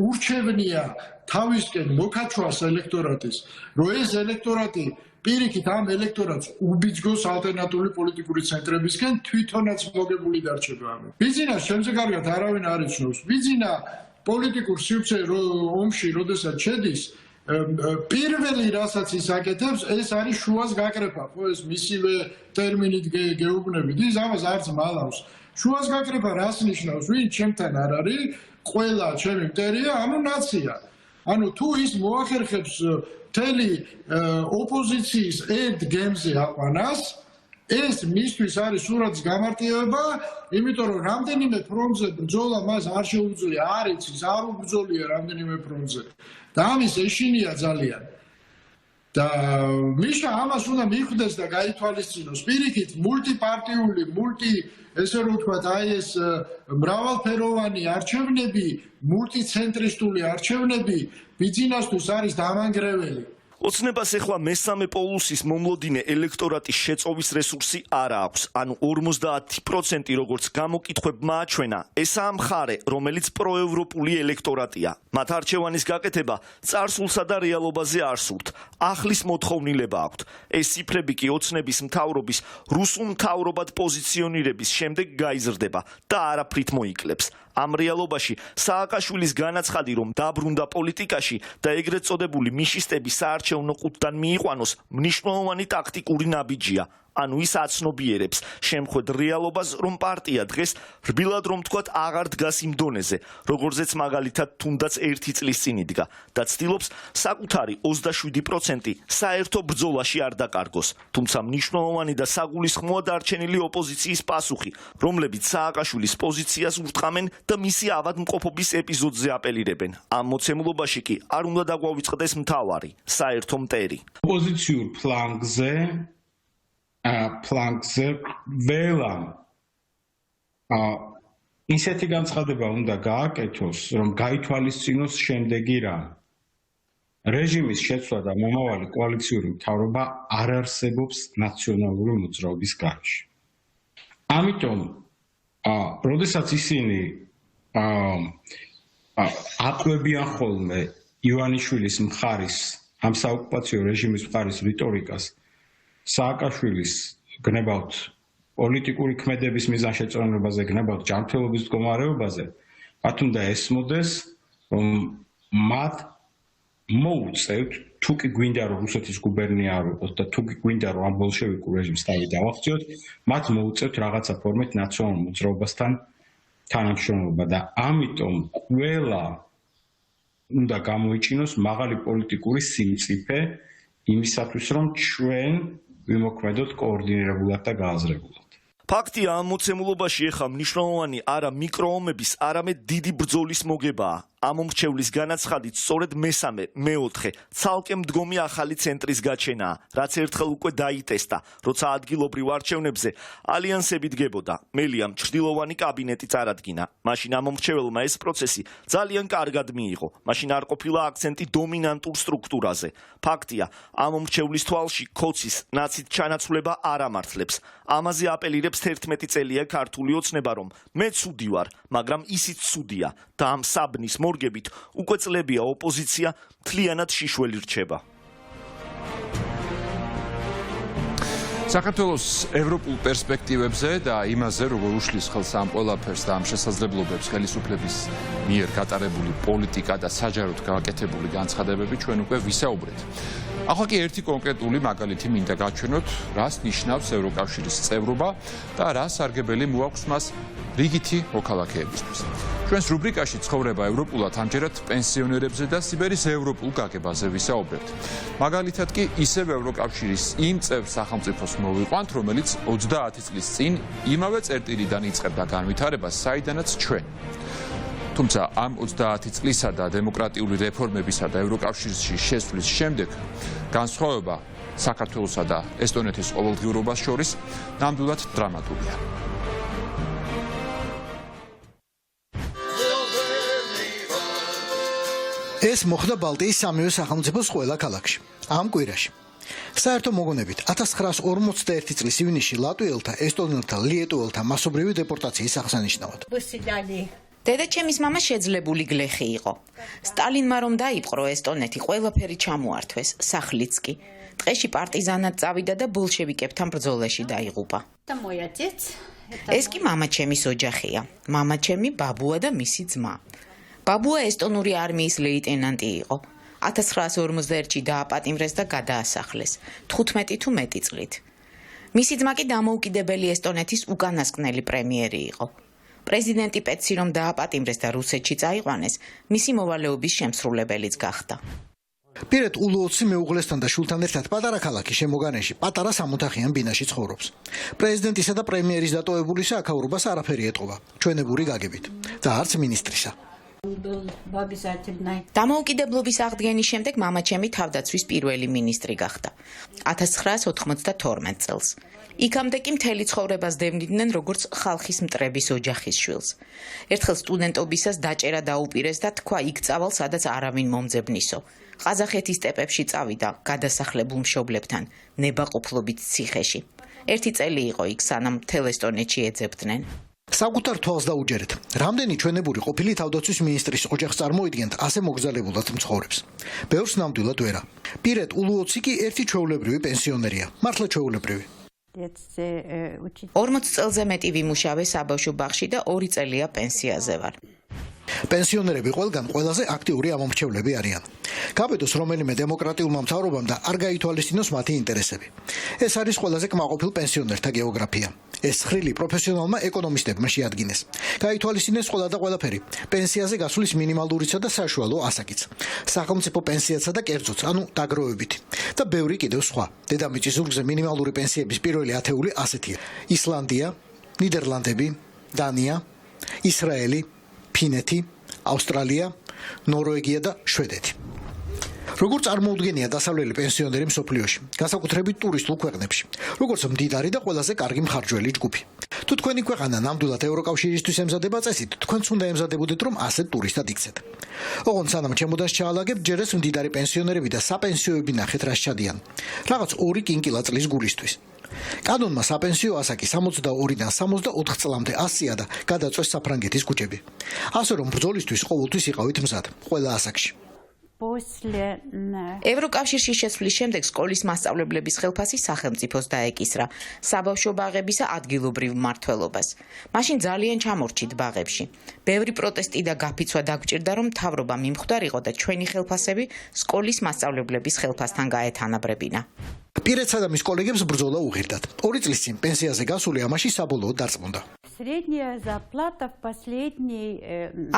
ურჩევნია თავისკენ მოკაჩვას ელექტორატის, რომ ეს ელექტორატი პირიქით ამ ელექტორატს უბიძგოს ალტერნატიული პოლიტიკური ცენტრებისკენ თვითონაც მოგებული დარჩება. ბიზინა შემზე კარგად არავინ არ იცნობს. ბიზინა პოლიტიკურ სივრცე ომში, როდესაც შედის, პირველი რასაც ის აკეთებს, ეს არის შუას გაკრეფა. ხო, ეს მისივე ტერმინით გეუბნებით. ის ამას არც მალავს. შუას გაკრეფა რას ნიშნავს? ვინ ჩემთან არ არის? ყველა ჩემი მტერია, ანუ ნაცია. ანუ თუ ის მოახერხებს მთელი ოპოზიციის ერთ გემზე აყვანას, ეს მისთვის არის სურათის გამარტივება, იმიტომ რომ რამდენიმე ფრონტზე ბრძოლა მას არ შეუძლია, არ იცის, არ უბრძოლია რამდენიმე ფრონტზე. და ამის ეშინია ძალიან. და მიშა ამას უნდა მიხვდეს და გაითვალისწინოს. პირიქით, მულტიპარტიული, ესე რომ ვთქვათ, აი ეს მრავალფეროვანი არჩევნები, მულტიცენტრისტული არჩევნები ბიზნესთვის არის დამანგრეველი. ოცნებას ეხლა მესამე პოლუსის მომლოდინე ელექტორატის შეწოვის რესურსი არ აქვს, ანუ 50% როგორც გამოკითხვებმა აჩვენა, ესაა მხარე, რომელიც პროევროპული ელექტორატია. მათ არჩევანის გაკეთება წარსულსა და რეალობაზე არ სურთ, ახლის მოთხოვნილება აქვთ. ეს ციფრები კი ოცნების მთავრობის რუსულ მთავრობად პოზიციონირების შემდეგ გაიზრდება და არაფრით მოიკლებს. ამ რეალობაში სააკაშვილის განაცხადი, რომ დაბრუნდა პოლიტიკაში და ეგრეთ წოდებული მიშისტები საარჩევნო ყუთთან მიიყვანოს, მნიშვნელოვანი ტაქტიკური ნაბიჯია. ანუ ის აცნობიერებს შემხვედ რეალობას, რომ პარტია დღეს რბილად რომ თქვათ აღარ დგას იმ დონეზე, როგორზეც მაგალითად თუნდაც 1 წლის წინ იდგა და ცდილობს საკუთარი 27% საერთო ბრძოლაში არ დაკარგოს. თუმცა მნიშვნელოვანი და საგულისხმოა დარჩენილი ოპოზიციის პასუხი, რომლებიც სააკაშვილის პოზიციას ურტყამენ და მისი ავადმყოფობის ეპიზოდზე აპელირებენ. ამ მოცემულობაში კი არ უნდა დაგვავიწყდეს მთავარი, საერთო მტერი. ოპოზიციურ ფლანგზე ველა ისეთი განცხადება უნდა გააკეთოს, რომ გაითვალისწინოს შემდეგი რამ. რეჟიმის შეცვლა და მომავალი კოალიციური მთავრობა არ არსებობს ნაციონალური მოძრაობის გარეშე. ამიტომ, როდესაც ისინი აყვებიან ხოლმე ივანიშვილის მხარის, ამ საოკუპაციო რეჟიმის მხარის რიტორიკას, სააკაშვილის გნებავთ პოლიტიკური ქმედების მიზანშეწონებაზე, გნებავთ ჯანმრთელობის მდგომარეობაზე, მათ უნდა ესმოდეს, რომ მათ მოუწევთ, თუ კი გვინდა რომ რუსეთის გუბერნია არ ვიყოთ და თუ კი გვინდა რომ ამ ბოლშევიკურ რეჟიმს თავი დავახციოთ, მათ მოუწევთ რაღაცა ფორმით ნაციონალურ მოძრაობასთან თანამშრომლობა და ამიტომ ყველა უნდა გამოიჩინოს მაღალი პოლიტიკური სიმწიფე იმისათვის, რომ ჩვენ ვიმოქმედოთ კოორდინირებულად და გააზრებულად. ფაქტია, ამ მოცემულობაში ეხა მნიშვნელოვანი არა მიკროომების, არამედ დიდი ბრძოლის მოგებაა. ამ მომრჩევლის განაცხადით სწორედ მესამე, მეოთხე, ცალკე მდგომი ახალი ცენტრის გაჩენაა, რაც ერთხელ უკვე დაიტესტა, როცა ადგილობრივ არჩევნებზე ალიანსები დგებოდა. მელიამ ჩრდილოვანი კაბინეტი წარადგინა. მაშინ ამ მომრჩეველმა ეს პროცესი ძალიან კარგად მიიღო. მაშინ არ ყოფილა აქცენტი დომინანტურ სტრუქტურაზე. ფაქტია, ამ მომრჩევლის თვალში ქოცის ნაცით ჩანაცვლება არ ამართლებს. ამაზე აპელირებს 11 წელია ქართული ოცნება, რომ მე ცუდი ვარ, მაგრამ ისიც ცუდია და ამ საბნის მორგებით უკვე წლებია ოპოზიცია მთლიანად შიშველი რჩება. საქართველოს ევროპულ პერსპექტივებზე და იმაზე, როგორ უშლის ხელს ამ ყველაფერს და ამ შესაძლებლობებს ხელისუფლების მიერ გატარებული პოლიტიკა და საჯაროდ გაკეთებული განცხადებები ჩვენ უკვე ვისაუბრეთ. ახლა კი ერთი კონკრეტული მაგალითი მინდა გაჩვენოთ, რას ნიშნავს ევროკავშირის წევრობა და რა სარგებელი მოაქვს მას რიგითი მოქალაქეებისთვის. ჩვენს რუბრიკაში ცხოვრება ევროპულად ამჯერად პენსიონერებზე და სიბერის ევროპულ გაგებაზე ვისაუბრებთ. მაგალითად კი ისევ ევროკავშირის იმ წევრ სახელმწიფოს მოვიყვანთ, რომელიც 30 წლის წინ იმავე წერტილიდან იწყებდა განვითარებას, საიდანაც ჩვენ. თუმცა ამ 30 წლისა და დემოკრატიული რეფორმებისა და ევროკავშირში შესვლის შემდეგ განსხვავება საქართველოსა და ესტონეთის ყოველდღიურობას შორის ნამდვილად დრამატულია. ეს მოხდა ბალტიის სამივე სახელმწიფოს ყველა ქალაქში. ამ კვირაში. საერთო მოგონებით 1941 წლის ივნისში ლატვიელთა, ესტონელთა, ლიეტუველთა მასობრივი დეპორტაციის აღსანიშნავად. დედაჩემის მამა შეძლებული გლეხი იყო. სტალინმა რომ დაიპყრო ესტონეთი, ყველაფერი ჩამოართვეს, სახლიც კი. ტყეში პარტიზანად წავიდა და ბოლშევიკებთან ბრძოლაში დაიღუპა. ეს კი მამაჩემის ოჯახია. მამაჩემი, ბაბუა და მისი ძმა. ბაბუა ესტონური არმიის ლეიტენანტი იყო. 1941-ში დააპატიმრეს და გადაასახლეს, 15 თუ მეტი წლით. მისი ძმა კი დამოუკიდებელი ესტონეთის უკანასკნელი პრემიერი იყო. პრეზიდენტი პეცი რომ დააპატიმრეს და რუსეთში წაიყვანეს, მისი მოვალეობის შემსრულებელიც გახდა. პირეთ ულუოცი მეუღლესთან და შულთან ერთად პატარა ქალაქის შემოგანეში პატარა სამოთახიან ბინაში ცხოვრობს. პრეზიდენტისა და პრემიერის დატოვებულისა აქაურობას არაფერი ეტყობა, ჩვენებური გაგებით და არც მინისტრისა. დამოუკიდებლობის აღდგენის შემდეგ მამაჩემი თავდაცვის პირველი მინისტრი გახდა 1992 წელს. იქამდე კი მთელი ცხოვრებას დევნიდნენ როგორც ხალხის მტრების ოჯახის შვილს. ერთხელ სტუდენტობისას დაჭერა დაუპირეს და თქვა იქ წავალ, სადაც არავინ მომძებნისო. ყაზახეთის სტეპებში წავიდა გადასახლებულ მშობლებთან, ნებაყოფლობით ციხეში. 1 წელი იყო იქ, სანამ მთელ ესტონეთში ეძებდნენ. საკუთარ თვალს დაუჯერეთ, რამდენი ჩვენებური ყოფილი თავდაცვის მინისტრის ოჯახს წარმოიდგენთ ასე მოგზალებულად მცხოვრებს. ბევრს ნამდვილად ვერა. პირეთ ულუოცი კი ერთი ჩვეულებრივი პენსიონერია, მართლა ჩვეულებრივი. 40 წელზე მეტი ვიმუშავე საბავშვო ბაღში და 2 წელია პენსიაზე ვარ. პენსიონერები ყველგან ყველაზე აქტიური ამომრჩევლები არიან. გაბედოს რომელიმე დემოკრატიულმა მთავრობამ და არ გაითვალისწინოს მათი ინტერესები. ეს არის ყველაზე კმაყოფილ პენსიონერთა გეოგრაფია. ეს ცხრილი პროფესიონალმა ეკონომისტებმა შეადგინეს. გაითვალისწინეს ყველა და ყველაფერი. პენსიაზე გასulis მინიმალურიცა და საშუალო ასაკიც. სახელმწიფო პენსიაცა და კერძოც, ანუ დაგროვებითი. და ბევრი კიდევ სხვა. დედამიწის ზურგზე მინიმალური პენსიების პირველი ათეული ასეთია. ისლანდია, ნიდერლანდები, დანია, ისრაელი, ფინეთი, ავსტრალია, ნორვეგია და შვედეთი. როგორც წარმოუდგენია დასავლელი პენსიონერი მსოფლიოში, განსაკუთრებით ტურისტულ ქვეყნებში, როგორც მდიდარი და ყველაზე კარგი მხარჯველი ჯგუფი. თუ თქვენი ქვეყანა ნამდვილად ევროკავშირისთვის ემზადება წესით, თქვენც უნდა ემზადებოდეთ, რომ ასეთ ტურისტად იქცეთ. ოღონდ სანამ ჩემოდანს ჩაალაგებთ, ჯერ ეს მდიდარი პენსიონერები და საპენსიოები ნახეთ, რას ჩადიან. რაღაც 2 კინკილა წლის გულისთვის. კანონმა საპენსიო ასაკი 62-დან 64 წლამდე 100-ია და გადაწვეს საფრანგეთის ქუჩები. ასე რომ ბრძოლისთვის ყოველთვის იყავით მზად, ყველა ასაკში. ევროკავშირში შესვლის შემდეგ სკოლის მასწავლებლების ხელფასი სახელმწიფოს დაეკისრა საბავშვო ბაღებისა ადგილობრივ მმართველობას. მაშინ ძალიან ჩამორჩით ბაღებში. ბევრი პროტესტი და გაფიცვა დაგვჭირდა, რომ მთავრობა მიმხვდარიყო და ჩვენი ხელფასები სკოლის მასწავლებლების ხელფასთან გაეთანაბრებინა. პირეცსა და მის კოლეგებს ბრძოლა უღირდათ. 2 წლის წინ პენსიაზე გასული ამაში საბოლოოდ დარწმუნდა.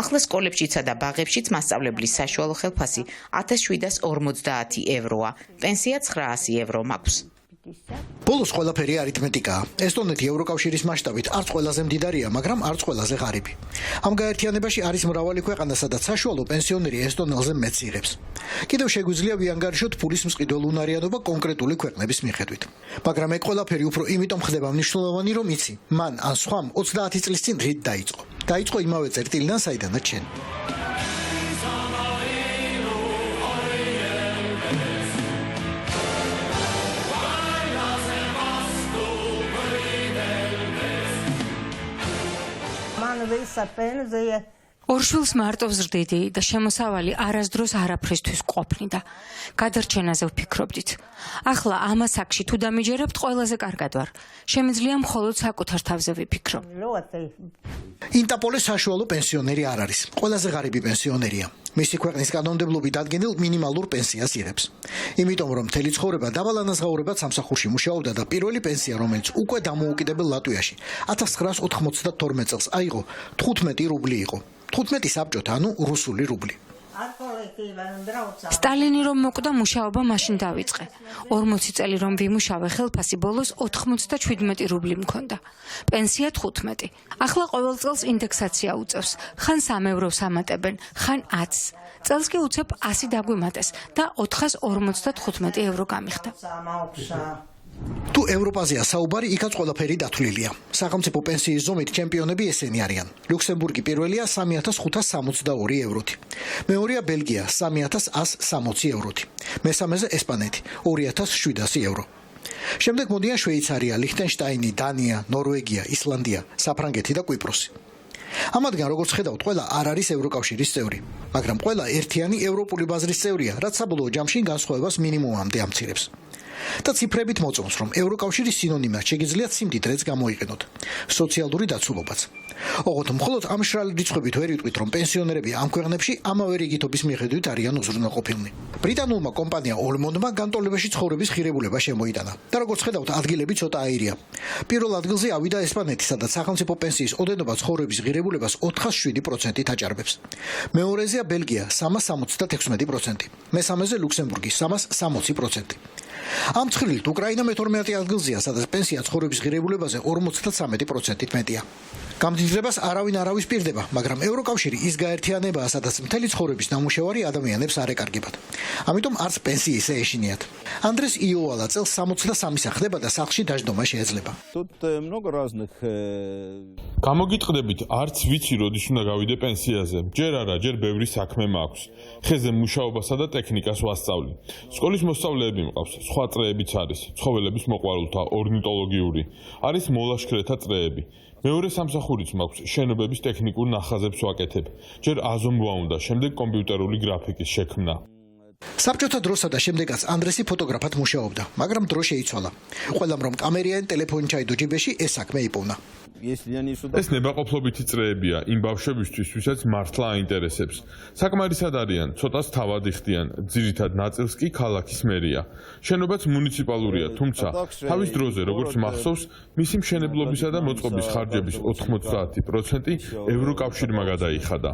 ახლა სკოლებშიცა და ბაღებშიც მასწავლებლის საშუალო ხელფასი 1750 ევროა. პენსია 900 евро მაქვს. ბოლოს ყველაფერი არითმეტიკაა. ესტონეთი ევროკავშირის მასშტაბით არც ყველაზე მდიდარია, მაგრამ არც ყველაზე ღარიბი. ამ გაერთიანებაში არის მრავალი ქვეყანა, სადაც საშუალო პენსიონერი ესტონელზე მეც იღებს. კიდევ შეგვიძლია ვიანგარიშოთ ფულის მსყიდველ უნარიანობა კონკრეტული ქვეყნების მიხედვით. მაგრამ ეგ ყველაფერი უფრო იმიტომ ხდება მნიშვნელოვანი, რომ იცი, მან ან სხვამ 30 წლის წინ რით დაიწყო. დაიწყო იმავე წერტილიდან, საიდანაც შენ. ორ შვილს მარტო ვზრდიდი და შემოსავალი არასდროს არაფრისთვის ყოფნიდა. გადარჩენაზე ვფიქრობდით. ახლა ამ ასაკში თუ დამიჯერებთ, ყველაზე კარგად ვარ. შემიძლია მხოლოდ საკუთარ თავზე ვიფიქრო. ინტაპოლეს საშუალო პენსიონერი არ არის. ყველაზე ღარიბი პენსიონერია. მისი ქვეყნის კანონმდებლობით ადგენილ მინიმალურ პენსიას იღებს. იმიტომ რომ მთელი ცხოვრება დავალანაზღაურებად სამსახურში მუშაობდა და პირველი პენსია, რომელიც უკვე დამოუკიდებელ ლატვიაში 1992 წელს აიღო, 15 რუბლი იყო. 15 საბჭოთა, ანუ რუსული რუბლი. სტალინი რომ მოკვდა, მუშაობა მაშინ დავიწყე. 40 წელი რომ ვიმუშავე, ხელფასი ბოლოს 97 რუბლი მქონდა. პენსია 15. ახლა ყოველ წელს ინდექსაცია უწევს. ხან 3 ევროს ამატებენ, ხან 10. წელს კი უცებ 100 დაგვიმატეს და 455 евро გამიხდა. თუ ევროპაზეა საუბარი, იქაც ყველაფერი დათვლილია. სახელმწიფო პენსიის ზომით ჩემპიონები ესენი არიან. ლუქსემბურგი პირველია 3562 ევროთი. მეორეა ბელგია 3160 ევროთი. მესამეზე ესპანეთი 2700 евро. შემდეგ მოდიან შვეიცარია, ლიხტენშტაინი, დანია, ნორვეგია, ისლანდია, საფრანგეთი და კვიპროსი. ამათგან როგორც ხედავთ, ყველა არ არის ევროკავშირის წევრი, მაგრამ ყველა ერთიანი ევროპული ბაზრის წევრია, რაც საბოლოო ჯამში განსხვავებას მინიმუმამდე ამცირებს. და ციფრებით მოწონს, რომ ევროკავშირის სინონიმად შეგიძლიათ სიმდიდრეც გამოიყენოთ, სოციალური დაცულობაც. ოღონდ მხოლოდ ამ მშრალი რიცხვებით ვერ იტყვით, რომ პენსიონერები ამ ქვეყნებში ამავე რიგითობის მიხედვით არიან უზრუნველყოფილნი. ბრიტანულმა კომპანია Ormond-მა განტოლებაში ცხოვრების ღირებულება შემოიტანა და როგორც ხედავთ, ადგილები ცოტა აირია. პირველ ადგილზე ავიდა ესპანეთი, სადაც სახელმწიფო პენსიის ოდენობა ცხოვრების ღირებულებას 407%-ით აჭარბებს. მეორეზეა ბელგია 376%, მესამეზე ლუქსემბურგი 360%. ამ ცხრილით უკრაინა მე-12 ადგილზეა, სადაც პენსია ცხოვრების ღირებულებაზე 53%-ით მეტია. გამდიდრებას არავინ არ ავისპირდება, მაგრამ ევროკავშირი ის გაერთიანებაა, სადაც მთელი ცხოვრების ნამუშევარი ადამიანებს არ ეკარგებათ. ამიტომ არც პენსიის ეშინიათ. Andres Ioala წელს 63-ი ხდება და სახლში დაждომა შეეძლება. გამოგიტყდებით, არც ვიცი, როდის უნდა გავიდე პენსიაზე. ჯერ არა, ჯერ ბევრი საქმე მაქვს. ხეზე მუშაობასა და ტექნიკას ვასწავლი. სკოლის მოსწავლეები მყავს, სხვა წრეებიც არის, ცხოველების მოყვარულთა, ორნიტოლოგიური. არის მოლაშქრეთა წრეები. მეორე სამსახურიც მაქვს, შენობების ტექნიკურ ნახაზებს ვაკეთებ. ჯერ აზომვა უნდა, შემდეგ კომპიუტერული გრაფიკის შექმნა. საბჭოთა დროსა და შემდეგაც ანდრესი ფოტოგრაფად მუშაობდა, მაგრამ დრო შეიცვალა. ყველამ რომ კამერა ან ტელეფონი ჩაიდო ჯიბეში, ეს საქმე იპოვნა. ეს ნებაყოფლობითი წრეებია იმ ბავშვებისთვის, ვისაც მართლა აინტერესებს. საკმარისად არიან, ცოტას თავად იხდიან, ძირითად ნაწილს კი ქალაქის მერია. შენობაც მუნიციპალურია, თუმცა თავის დროზე, როგორც მახსოვს, მისი მშენებლობისა და მოწყობის ხარჯების 90% ევროკავშირმა გადაიხადა.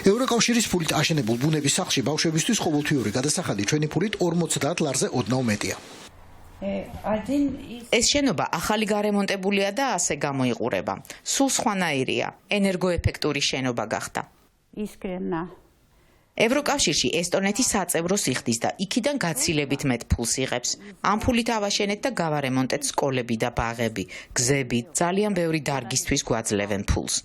ევროკავშირის ფულით აშენებულ ბუნების სახლში ბავშვებისთვის ყოველთვიური გადასახადი ჩვენი ფულით 50 ლარზე ოდნავ მეტია. ეს შენობა ახალი გარემონტებულია და ასე გამოიყურება. სულ სხვანაირია, ენერგოეფექტური შენობა გახდა. ევროკავშირში ესტონეთი საწევროს იხდის და იქიდან გაცილებით მეტ ფულს იღებს. ამ ფულით ავაშენეთ და გავარემონტეთ სკოლები და ბაღები, გზები, ძალიან ბევრი დარგისთვის გვაძლევენ ფულს.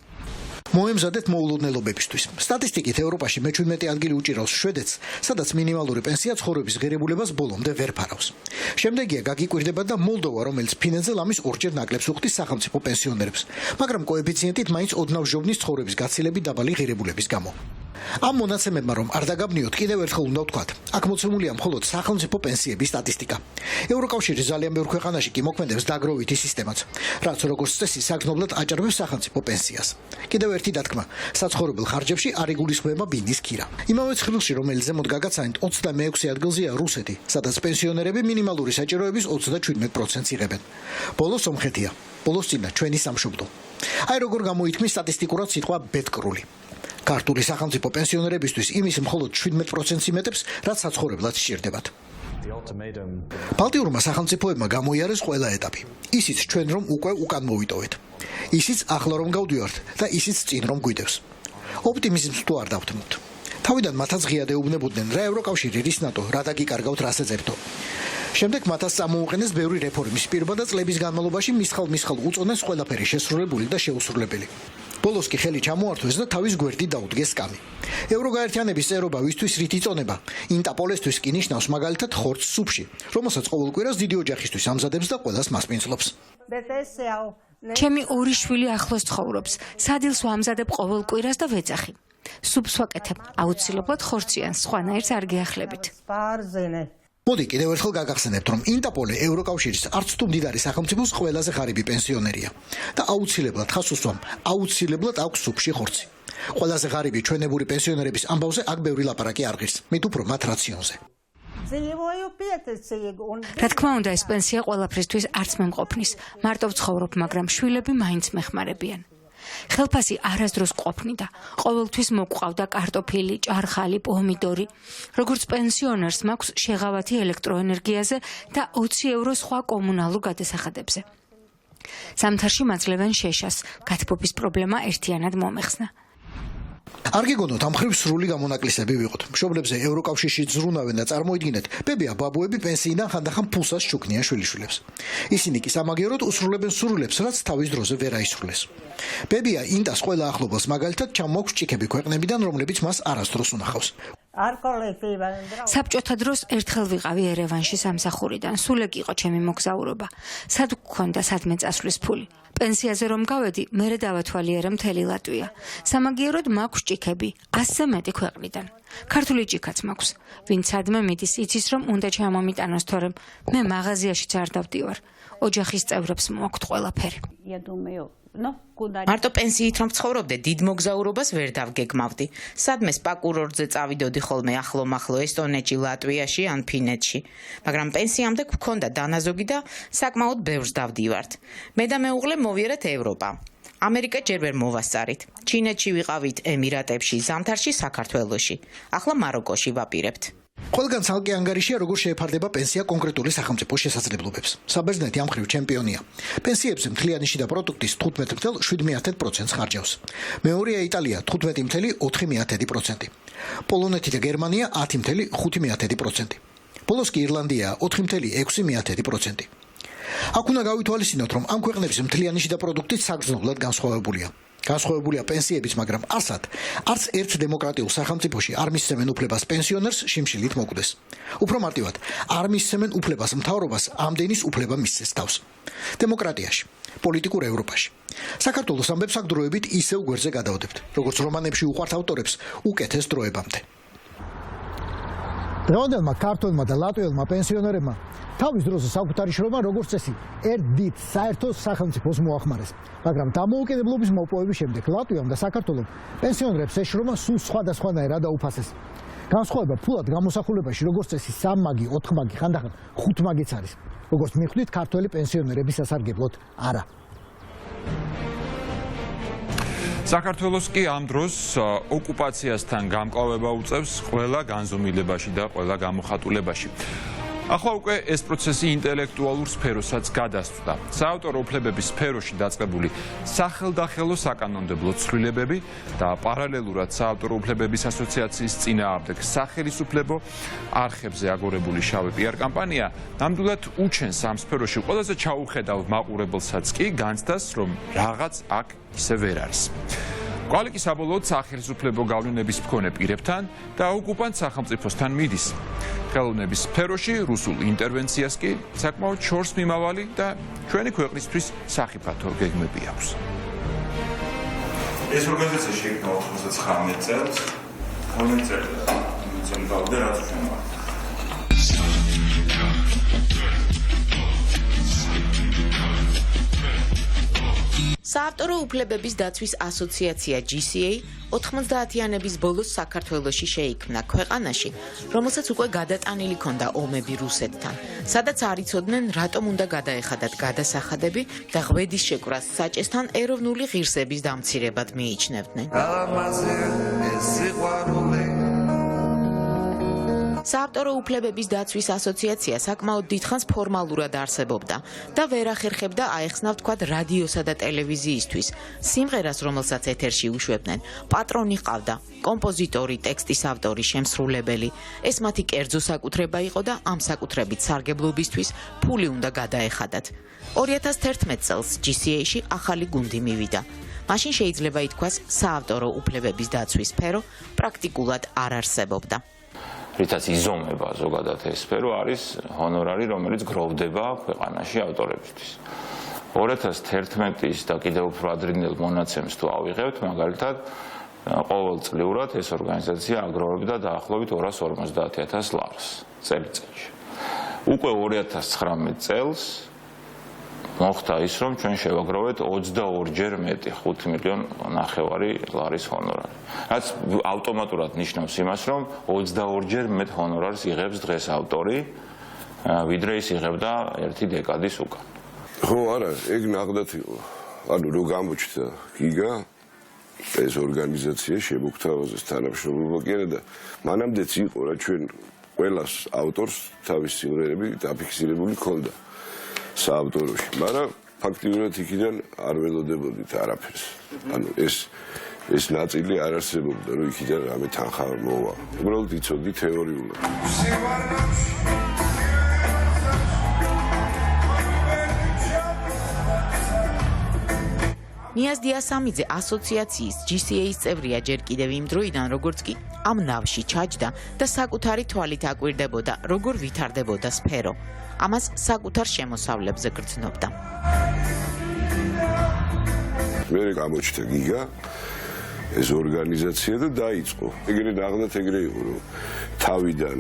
მოემზადეთ მოულოდნელობებისთვის. სტატისტიკით ევროპაში მე-17 ადგილი უჭირავს შვედეთს, სადაც მინიმალური პენსია ცხოვრების ღირებულებას ბოლომდე ვერ ფარავს. შემდეგია გაგიკვირდება და მოლდოვა, რომელიც ფინეთზე ლამის ორჯერ ნაკლებს უხდის სახელმწიფო პენსიონერებს, მაგრამ კოეფიციენტით მაინც ოდნავ ჟოვნის ცხოვრების გაცილებით დაბალი ღირებულების გამო. ამ მონაცემებმა რომ არ დაგაბნიოთ, კიდევ ერთხელ უნდა ვთქვათ, აქ მოცემულია მხოლოდ სახელმწიფო პენსიების სტატისტიკა. ევროკავშირი ძალიან ბევრ ქვეყანაში კი მოქმედებს დაგროვითი სისტემაც, რაც როგორც წესი საგრძნობლად აჭარბებს სახელმწიფო პენსიას. კიდევ ერთი დათქმა, საცხოვრებელ ხარჯებში არ იგულისხმება ბინის ქირა. იმავე ცხრილში, რომელიც ზემოთ გაგაცანით, 26 ადგილზეა რუსეთი, სადაც პენსიონერები მინიმალური საჭიროების 37%-ს იღებენ. ბოლოს სომხეთია, ბოლოს წინა ჩვენი სამშობლო. აი როგორ გამოითქმის სტატისტიკურად სიტყვა ბედკრული. ქართული სახელმწიფო პენსიონერებისთვის იმის მხოლოდ 17%-ს იმეტებს, რაც საცხოვრებლად სჭირდებათ. ბალტიურმა სახელმწიფოებმა გამოიარეს ყველა ეტაპი. ისიც ჩვენ რომ უკვე უკან მოვიტოვეთ. ისიც ახლა რომ გავდივართ და ისიც წინ რომ გვიდევს. ოპტიმიზმს თუ არ დავთმობთ. თავიდან მათაც ღიად ეუბნებოდნენ, რა ევროკავშირი, რის ნატო, რა დაგიკარგავთ, რას ეძებდო. შემდეგ მათაც წამოუყენეს ბევრი რეფორმის პირობა და წლების განმავლობაში მისხალ უწონეს ყველაფერი შესრულებული და შეუსრულებელი. ბოლოს კი ხელი ჩამოართვეს და თავის გვერდით დაუდგეს კამი. ევროგაერთიანების წევრობა ვისთვის რით იწონება? ინტაპოლესთვის კი ნიშნავს მაგალითად ხორცს სუფში, რომელსაც ყოველ კვირას დიდი ოჯახისთვის ამზადებს და ყველას მასპინძლობს. ჩემი ორი შვილი ახლოს ცხოვრობს. სადილს ვამზადებ ყოველ კვირას და ვეძახი. სუფს ვაკეთებ, აუცილებლად ხორციან, სხვანაირს არ გეახლებით. მოდი კიდევ ერთხელ გაგახსენებთ, რომ ინტაპოლე ევროკავშირის არც თუ მდიდარი სახელმწიფოს ყველაზე ღარიბი პენსიონერია და აუცილებლად ხას უსვამ, აუცილებლად აქვს სუფში ხორცი. ყველაზე ღარიბი ჩვენებური პენსიონერების ამბავზე აქ ბევრი ლაპარაკი არ ღირს, მით უფრო მათ რაციონზე. რა თქმა უნდა, ეს პენსია ყველაფრისთვის არც მომყოფნის. მარტო ვცხოვრობ, მაგრამ შვილები მაინც მეხმარებიან. ხელფასი არასდროს ყოფნიდა. ყოველთვის მოყვავდა კარტოფილი, ჭარხალი, პომიდორი. როგორც პენსიონერს მაქვს შეღავათი ელექტროენერგიაზე და 20 евро სხვა კომუნალურ გადასახადებზე. ზამთარში მაძლევენ შეშას, გათბობის პრობლემა ერთიანად მომეხსნა. არ გიგონოთ ამ ხრივ სრული გამონაკლისები ვიყოთ. მშობლებზე ევროკავშირში ზრუნავენ და წარმოიდგინეთ, ბებია ბაბუები პენსიიდან ხანდახან ფულსაც ჩუქნიან შვილიშვილებს. ისინი კი სამაგიეროდ უსრულებენ სურვილებს, რაც თავის დროზე ვერ აისრულეს. ბებია ინტას ყველა ახლობელს მაგალითად ჩამოაქვს ჭიქები ქვეყნებიდან, რომლებიც მას არასდროს უნახავს. საბჭოთა დროს ერთხელ ვიყავი ერევანში სამსახურიდან. სულ ეგ იყო ჩემი მოგზაურობა. სად გქონდა სადმე წასვლის ფული? პენსიაზე რომ გავედი, მერე დავათვალიერე მთელი ლატვია. სამაგიეროდ მაქვს ჭიქები, 100-ზე მეტი ქვეყნიდან. ქართული ჭიქაც მაქვს. ვინც სადმე მიდის, იცის რომ უნდა ჩამომიტანოს, თორემ მე მაღაზიაში არ დავდივარ. ოჯახის წევრებს მოაქვთ ყველაფერი. მარტო პენსიით რომ ცხოვრობდე, დიდ მოგზაურობას ვერ დავგეგმავდი. სადმე სპაკურორზე წავიდოდი ხოლმე ახლო-მახლო ესტონეთში, ლატვიაში ან ფინეთში. მაგრამ პენსიამდე გვქონდა დანაზოგი და საკმაოდ ბევრს დავდივართ. მე და მეუღლე მოვიერეთ ევროპა. ამერიკა ჯერ ვერ მოვასწარით. ჩინეთში ვიყავით, ემირატებში, ზამთარში საქართველოში. ახლა მაროკოში ვაპირებთ. ყველგან ცალკე ანგარიშია, როგორ შეეფარდება პენსია კონკრეტული სახელმწიფოს შესაძლებლობებს. საბერძნეთი ამ მხრივ ჩემპიონია. პენსიებზე მთლიანი შიდა პროდუქტის 15.7%-ს ხარჯავს. მეორეა იტალია 15.4%. პოლონეთი და გერმანია 10.5%. ბოლოს კი ირლანდია 4.6%. აქ უნდა გავითვალისწინოთ, რომ ამ ქვეყნების მთლიანი შიდა პროდუქტი საგრძნობლად განსხვავებულია. განსხვავებულია პენსიებიც, მაგრამ ასად არც ერთ დემოკრატიულ სახელმწიფოში არ მისცემენ უფლებას პენსიონერს შიმშილით მოკვდეს. უფრო მარტივად, არ მისცემენ უფლებას მთავრობას ამდენის უფლება მისცეს თავს. დემოკრატიაში, პოლიტიკურ ევროპაში. საქართველოს ამბებს აქ დროებით ისევ გვერდზე გადავდებთ, როგორც რომანებში უყვართ ავტორებს უკეთეს დროებამდე. დღევანდელმა ქართველმა და ლატვიელმა პენსიონერებმა თავის დროზე საკუთარი შრომა როგორც წესი ერთ დიდ საერთო სახელმწიფოს მოახმარეს, მაგრამ დამოუკიდებლობის მოპოვების შემდეგ ლატვიამ და საქართველომ პენსიონერებს ეს შრომა სულ სხვადასხვანაირად დაუფასეს. განსხვავება ფულად გამოსახულებაში როგორც წესი 3 მაგი, 4 მაგი, ხანდახან 5 მაგიც არის. როგორც მიხვდით, ქართველი პენსიონერების სასარგებლოდ არა. საქართველოს კი ამ დროს ოკუპაციასთან გამკლავება უწევს ყველა განზომილებაში და ყველა გამოხატულებაში. ახლა უკვე ეს პროცესი ინტელექტუალურ სფეროსაც გადასწვდა. საავტორო უფლებების სფეროში დაწყებული სახელდახელო საკანონმდებლო ცვლილებები და პარალელურად საავტორო უფლებების ასოციაციის წინააღმდეგ სახელისუფლებო არხებზე აგორებული შავი პიარ კამპანია ნამდვილად უჩენს ამ სფეროში ყველაზე ჩაუხედავ მაყურებელსაც კი განცდას, რომ რაღაც აქ ისე ვერ არის. კვალიკი საბოლოოდ სახელისუფლებო გავლენების მქონე პირებთან და ოკუპანტ სახელმწიფოსთან მიდის. ხელოვნების სფეროში რუსულ ინტერვენციას კი საკმაოდ შორს მიმავალი და ჩვენი ქვეყნისთვის სახიფათო გეგმები აქვს. ეს ორგანიზაცია შეიქმნა 99 წელს. 9 წელს მოცემდავდა რაც ჩვენ ვართ. საავტორო უფლებების დაცვის ასოციაცია GCA 90-იანების ბოლოს საქართველოში შეიქმნა ქვეყანაში, რომელსაც უკვე გადატანილი ჰქონდა ომები რუსეთთან, სადაც არ იცოდნენ რატომ უნდა გადაეხადათ გადასახადები და ღვედის შეკვრას საჭესთან ეროვნული ღირსების დამცირებად მიიჩნევდნენ. საავტორო უფლებების დაცვის ასოციაცია საკმაოდ დიდხანს ფორმალურად არსებობდა და ვერ ახერხებდა აეხსნა ვთქვათ რადიოსა და ტელევიზიისთვის. სიმღერას, რომელსაც ეთერში უშვებდნენ, პატრონი ყავდა, კომპოზიტორი, ტექსტის ავტორი, შემსრულებელი. ეს მათი კერძო საკუთრება იყო და ამ საკუთრებით სარგებლობისთვის ფული უნდა გადაეხადათ. 2011 წელს GCA-ში ახალი გუნდი მივიდა. მაშინ შეიძლება ითქვას, საავტორო უფლებების დაცვის სფერო პრაქტიკულად არ არსებობდა. რითაც იზომება ზოგადად ეს სფერო არის ჰონორარი, რომელიც გროვდება ქვეყანაში ავტორებისთვის. 2011-ის და კიდევ უფრო ადრინდელ მონაცემს თუ ავიღებთ, მაგალითად, ყოველწლიურად ეს ორგანიზაცია აგროვებდა დაახლოებით 250,000 ლარს წელიწადში. უკვე 2019 წელს მოხდა ის, რომ ჩვენ შევაგროვეთ 22-ჯერ მეტი 5,5 მილიონი ლარის ჰონორარი. რაც ავტომატურად ნიშნავს იმას, რომ 22-ჯერ მეტ ჰონორარს იღებს დღეს ავტორი, ვიდრე ის იღებდა ერთი დეკადის უკან. ხო, არა, ეგ ნახდათ იყო. ანუ რო გამოჩნდა გიგა ეს ორგანიზაცია შემოგთავაზეს თანამშრომლობა კი არა და მანამდეც იყო რა ჩვენ ყველას ავტორს თავის სიმღერები დაფიქსირებული ჰქონდა. საავტოროში, მაგრამ ფაქტიურად იქიდან არ ველოდებოდით არაფერს. ანუ ეს ნაწილი არ არსებობდა, რომ იქიდან რამე თანხა მოვა. უბრალოდ იცოდი თეორიულად. ნიაზ დიასამიძე ასოციაციის GCA-ის წევრია ჯერ კიდევ იმ დროიდან, როგორც კი ამ ნავში ჩაჯდა და საკუთარი თვალით აკვირდებოდა, როგორ ვითარდებოდა სფერო. ამას საკუთარ შემოსავლებზე გრძნობდა. მე გამოჩნდა გიგა ეს ორგანიზაცია და დაიწყო. ეგრე ნახდათ ეგრე იყო რომ თავიდან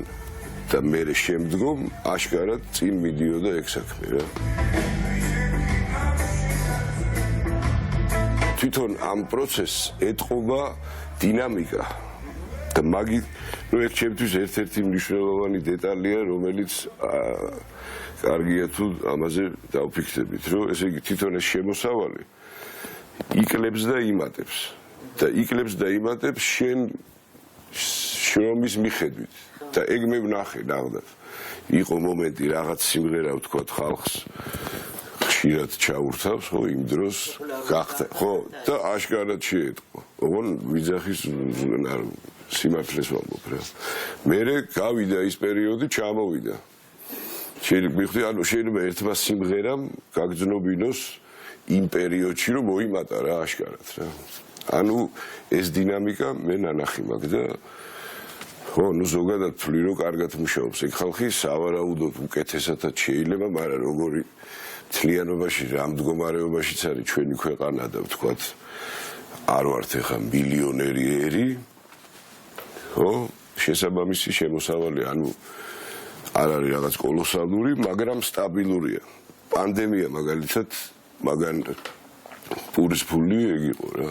და მე შემდგომ აშკარად წინ მიდიოდა ეგ საქმე რა. თვითონ ამ პროცესს ეტყობა დინამიკა და მაგით ეს ჩემთვის ერთ-ერთი მნიშვნელოვანი დეტალია, რომელიც კარგია თუ ამაზე დავფიქრდებით, რომ ესე იგი თვითონ ეს შემოსავალი იკლებს და იმატებს და იკლებს და იმატებს შენ შრომის მიხედვით და ეგ მე ვნახე ნახდათ. იყო მომენტი რაღაც სიმღერა ვთქვათ ხალხს ხშირად ჩაურთავს, ხო, იმ დროს გახდა, ხო, და აშკარად შეეტყო. ოღონ ვიძახის სიმართლეს ვამბობ რა. მერე გავიდა ის პერიოდი, ჩამოვიდა. შეიძლება ერთმა სიმღერამ გაგრძნობინოს იმ პერიოდში რომ მოიმატა რა აშკარად რა. ანუ ეს დინამიკა მე ნანახი მაქვს და ხო, ნუ ზოგადად თვლი რომ კარგად მუშაობს ეგ ხალხი, სავარაუდოდ უკეთესადაც შეიძლება, მაგრამ როგორი თლიანობაში რა მდგომარეობაშიც არის ჩვენი ქვეყანა და ვთქვათ არ ვართ ეხა მილიონერი ერი, ხო, შესაბამისი შემოსავალი, ანუ არ არის რაღაც კოლოსალური, მაგრამ სტაბილურია. პანდემია მაგალითად მაგან პურის ფული ეგ იყო რა.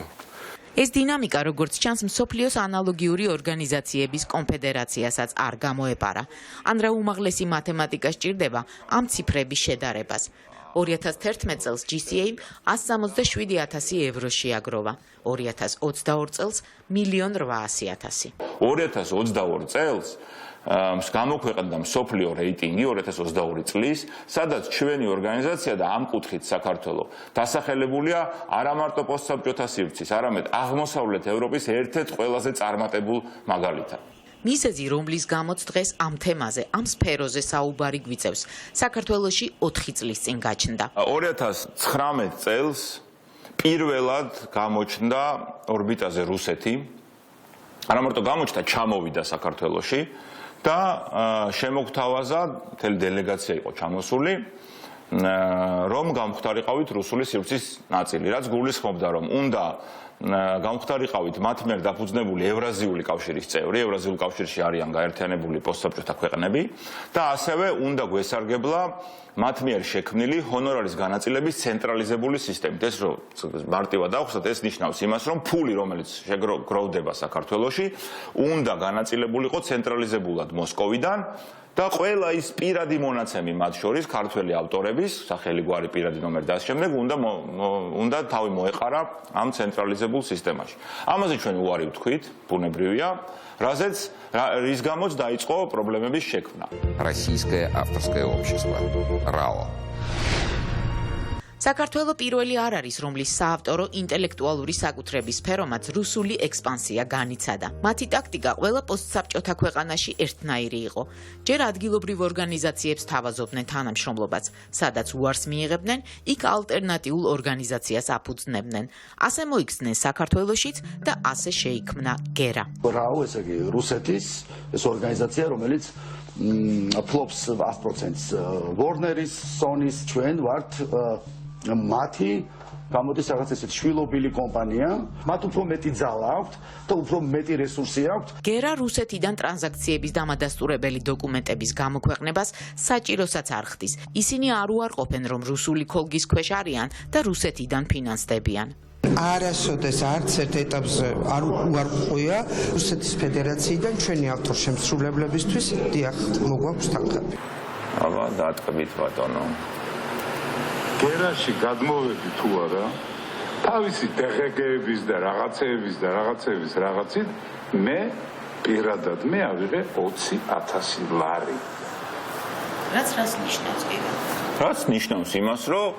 ეს დინამიკა, როგორც ჩანს, მსოფლიოს ანალოგიური ორგანიზაციების კონფედერაციასაც არ გამოეპარა. ან რა უმაღლესი მათემატიკა სჭირდება ამ ციფრების შედარებას. 2011 წელს GCA-მ 167,000 ევრო შეაგროვა, 2022 წელს 1,800,000. 2022 წელს გამოქვეყნდა მსოფლიო რეიტინგი 2022 წლის, სადაც ჩვენი ორგანიზაცია და ამ კუთხით საქართველო დასახელებულია არა მარტო პოსტსაბჭოთა სივრცის, არამედ აღმოსავლეთ ევროპის ერთ-ერთ ყველაზე წარმატებულ მაგალითად. მიზეზი, რომლის გამოც დღეს ამ თემაზე, ამ სფეროზე საუბარი გვიწევს, საქართველოში 4 წლის წინ გაჩნდა. 2019 წელს პირველად გამოჩნდა ორბიტაზე რუსეთი. არა მარტო გამოჩნდა, ჩამოვიდა საქართველოში და შემოგთავაზა, მთელი დელეგაცია იყო ჩამოსული, რომ გამختارიყავით რუსული სივრცის ნაწილი, რაც გულისხმობდა, რომ უნდა გამختارიყავით მათ მიერ დაფუძნებული ევრაზიული კავშირის წევრი, ევრაზიულ კავშირში არიან გაერთიანებული პოსტსაბჭოთა ქვეყნები და ასევე უნდა გვესარგებლა მათ მიერ შექმნილი ჰონორარის განაწილების ცენტრალიზებული სისტემით. ეს რომ მარტივად ავხსნათ, ეს ნიშნავს იმას, რომ ფული, რომელიც შეგროვდება საქართველოში, უნდა განაწილებულიყო ცენტრალიზებულად მოსკოვიდან და ყველა ის პირადი მონაცემი მათ შორის ქართველი ავტორების, სახელი გვარი პირადი ნომერი და ამ შემდეგ უნდა თავი მოეყარა ამ ცენტრალიზებულ სისტემაში. ამაზე ჩვენ უარი ვთქვით, ბუნებრივია, რის გამოც დაიწყო პრობლემების შექმნა. Российское авторское общество РАО. საქართველო პირველი არ არის, რომლის საავტორო ინტელექტუალური საკუთრების სფერომაც რუსული ექსპანსია განიცადა. მათი ტაქტიკა ყველა პოსტსაბჭოთა ქვეყანაში ერთნაირი იყო. ჯერ ადგილობრივ ორგანიზაციებს თავაზობდნენ თანამშრომლობაც, სადაც უარს მიიღებდნენ, იქ ალტერნატიულ ორგანიზაციას აფუძნებდნენ. ასე მოიქცნენ საქართველოშიც და ასე შეიქმნა გერა. РАО, ესე იგი რუსეთის ეს ორგანიზაცია, რომელიც ფლობს 100%-ს ვორნერის, სონის, ჩვენ ვართ მათი გამოდის რაღაც ესეთ შვილობილი კომპანია, მათ უფრო მეტი ძალა აქვთ და უფრო მეტი რესურსი აქვთ. გერა რუსეთიდან ტრანზაქციების დამადასტურებელი დოკუმენტების გამოქვეყნებას საჭიროსაც არ ხდის. ისინი არ უარყოფენ, რომ რუსული ქოლგის ქვეშ არიან და რუსეთიდან ფინანსდებიან. არასოდეს არც ერთ ეტაპზე არ უარყვია რუსეთის ფედერაციიდან ჩვენი ავტორშემსრულებლებისთვის დიახ მოგვაქვს თანხები. აბა დაატკბით ბატონო. გერაში გადმოვედი თუ არა, თავისი დღგების და რაღაცების რაღაცით მე პირადად მე ავიღე 20,000 ლარი. რაც ნიშნავს კიდე? რაც ნიშნავს იმას, რომ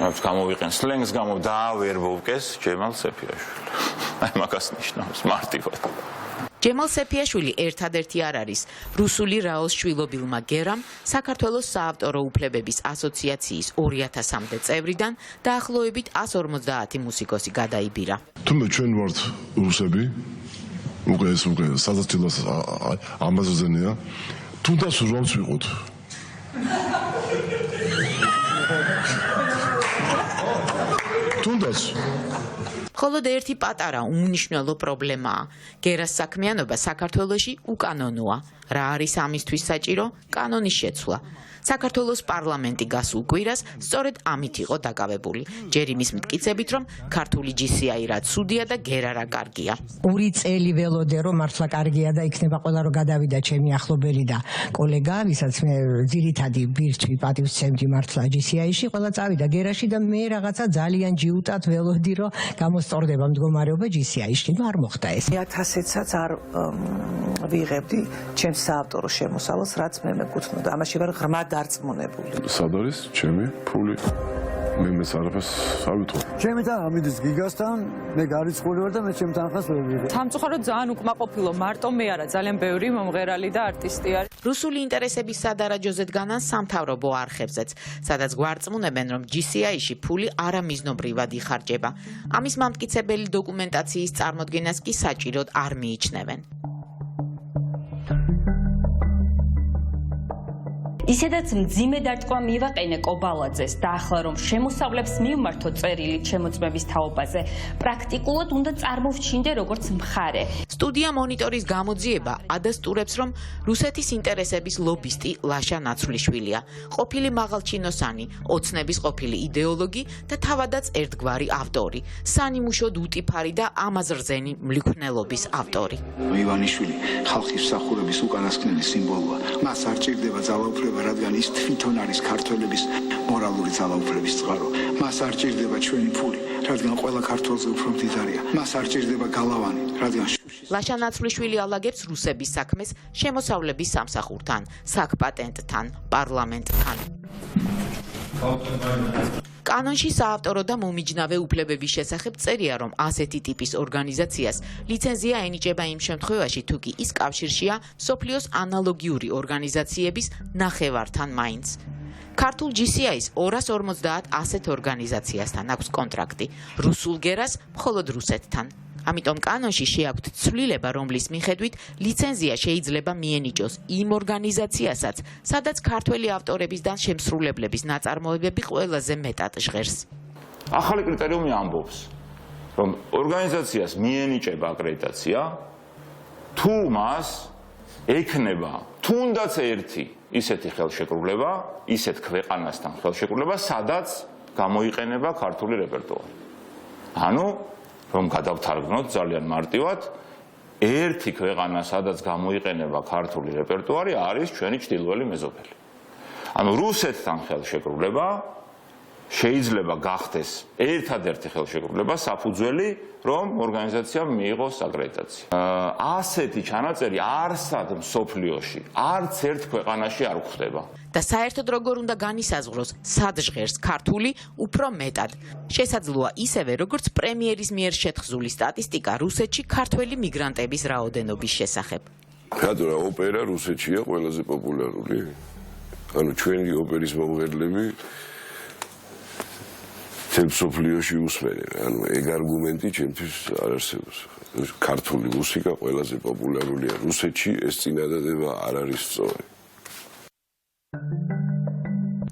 რაც გამოვიყენ სლენგს დაავერბოვკეს ჯემალ სეფიაშვილი. აი მაგას ნიშნავს მარტივად. ჯემალ სეფიაშვილი ერთადერთი არ არის რუსული რაოს შვილობილმა გერამ საქართველოს საავტორო უფლებების ასოციაციის 2000-მდე წევრიდან დაახლოებით 150 მუსიკოსი გადაიბირა. თუმცა ჩვენ ვართ რუსები უკვე სადაცილოს ამბაზოზენია. თუნდაც რომს ვიყოთ. თუნდაც მხოლოდ ერთი პატარა უმნიშვნელო პრობლემაა. გერას საქმიანობა საქართველოში უკანონოა. რა არის ამისთვის საჭირო? კანონის შეცვლა. საქართველოს პარლამენტი გასულ კვირას სწორედ ამით იყო დაკავებული. ჯერ იმის მტკიცებით, რომ ქართული GCI რა ცუდია და გერა რა კარგია. 2 წელი ველოდე რომ მართლა კარგია და იქნება ყველა რომ გადავიდა ჩემი ახლობელი და კოლეგა, ვისაც მე ძირითადი ბირთვი პატივცემდი მართლა GCI-ში, ყველა წავიდა გერაში და მე რაღაცა ძალიან ჯიუტად ველოდი რომ გამოსწორდება მდგომარეობა GCI-ში, არ მოხდა ეს. 1000-საც არ ვიღებდი ჩემს საავტორო შემოსავალს, რაც მე მეკუთვნოდა. ამაში ვარ ღრმად დარწმუნებული. სად არის ჩემი ფული? მე არაფერს არ ვითხოვ. ჩემი თან ამიდის გიგასთან, მე გარიცხული ვარ და მე ჩემ თანხას ვერ ვიღებ. სამწუხაროდ ძალიან უკმაყოფილო, მარტო მე არა, ძალიან ბევრი მომღერალი და არტისტი არის. რუსული ინტერესების სადარაჯოზე დგანან სამთავრობო არხებზეც, სადაც გვარწმუნებენ, რომ GCI-ში ფული არამიზნობრივად იხარჯება. ამის მამტკიცებელი დოკუმენტაციის წარმოდგენას კი საჭიროდ არ მიიჩნევენ. ისედაც მძიმე დარტყმა მივაყენე კობალაძეს და ახლა რომ შემოსავლებს მივმართო წერილით შემოწმების თაობაზე, პრაქტიკულად უნდა წარმოვჩინდე როგორც მხარე. სტუდია მონიტორის გამოძიება ადასტურებს, რომ რუსეთის ინტერესების ლობისტი ლაშა ნაცვლიშვილია, ყოფილი მაღალჩინოსანი, ოცნების ყოფილი იდეოლოგი და თავადაც ერთგვარი ავტორი, სანიმუშოდ უტიფარი და ამაზრზენი მლიქვნელობის ავტორი. ივანიშვილი ხალხის მსახურების უკანასკნელი სიმბოლოა. მას არ ჭირდება ძალაუფლება, რადგან ის თვითონ არის ქართველების მორალური ძალაუფლების წყარო. მას არ ჭირდება ჩვენი ფული, რადგან ყველა ქართველზე უფრო მდიდარია. მას არ ჭირდება გალავანი, რადგან ლაშა ნაცვლიშვილი ალაგებს რუსების საქმეს შემოსავლების სამსახურთან, საქპატენტთან, პარლამენტთან. კანონში საავტორო და მომიჯნავე უფლებების შესახებ წერია, რომ ასეთი ტიპის ორგანიზაციას ლიცენზია ენიჭება იმ შემთხვევაში, თუ კი ის კავშირშია მსოფლიოს ანალოგიური ორგანიზაციების ნახევართან მაინც. ქართულ GCI-ს 250 ასეთ ორგანიზაციასთან აქვს კონტრაქტი, რუსულ გერას მხოლოდ რუსეთთან. ამიტომ კანონში შეაქვთ ცვლილება, რომლის მიხედვით ლიცენზია შეიძლება მიენიჭოს იმ ორგანიზაციასაც, სადაც ქართველი ავტორებისგან შემსრულებლების ნაწარმოებები ყველაზე მეტად ჟღერს. ახალი კრიტერიუმი ამბობს, რომ ორგანიზაციას მიენიჭება აკრედიტაცია, თუ მას ექნება თუნდაც ერთი ისეთი ხელშეკრულება, ისეთ ქვეყანასთან ხელშეკრულება, სადაც გამოიყენება ქართული რეპერტუარი. ანუ რომ გადავთარგმნოთ ძალიან მარტივად, ერთი ქვეყანა, სადაც გამოიყენება ქართული რეპერტუარი, არის ჩვენი ჩრდილოელი მეზობელი. ანუ რუსეთთან ხელშეკრულება შეიძლება გახდეს ერთადერთი ხელშეკრულება საფუძველი, რომ ორგანიზაციამ მიიღოს აკრედიტაცია. ასეთი ჩანაწერი არსად მსოფლიოში არც ერთ ქვეყანაში არ გვხვდება. და საერთოდ როგორ უნდა განისაზღვროს, სად ჟღერს ქართული უფრო მეტად. შესაძლოა ისევე, როგორც პრემიერის მიერ შეთხზული სტატისტიკა რუსეთში ქართველი მიგრანტების რაოდენობის შესახებ. რატო რა ოპერა რუსეთშია ყველაზე პოპულარული? ანუ ჩვენი ოპერის მომღერლები თელ მსოფლიოში უსმენენ. ანუ ეგ არგუმენტი ჩემთვის არ არსებობს. ქართული მუსიკა ყველაზე პოპულარულია რუსეთში, ეს წინადადება არ არის სწორი.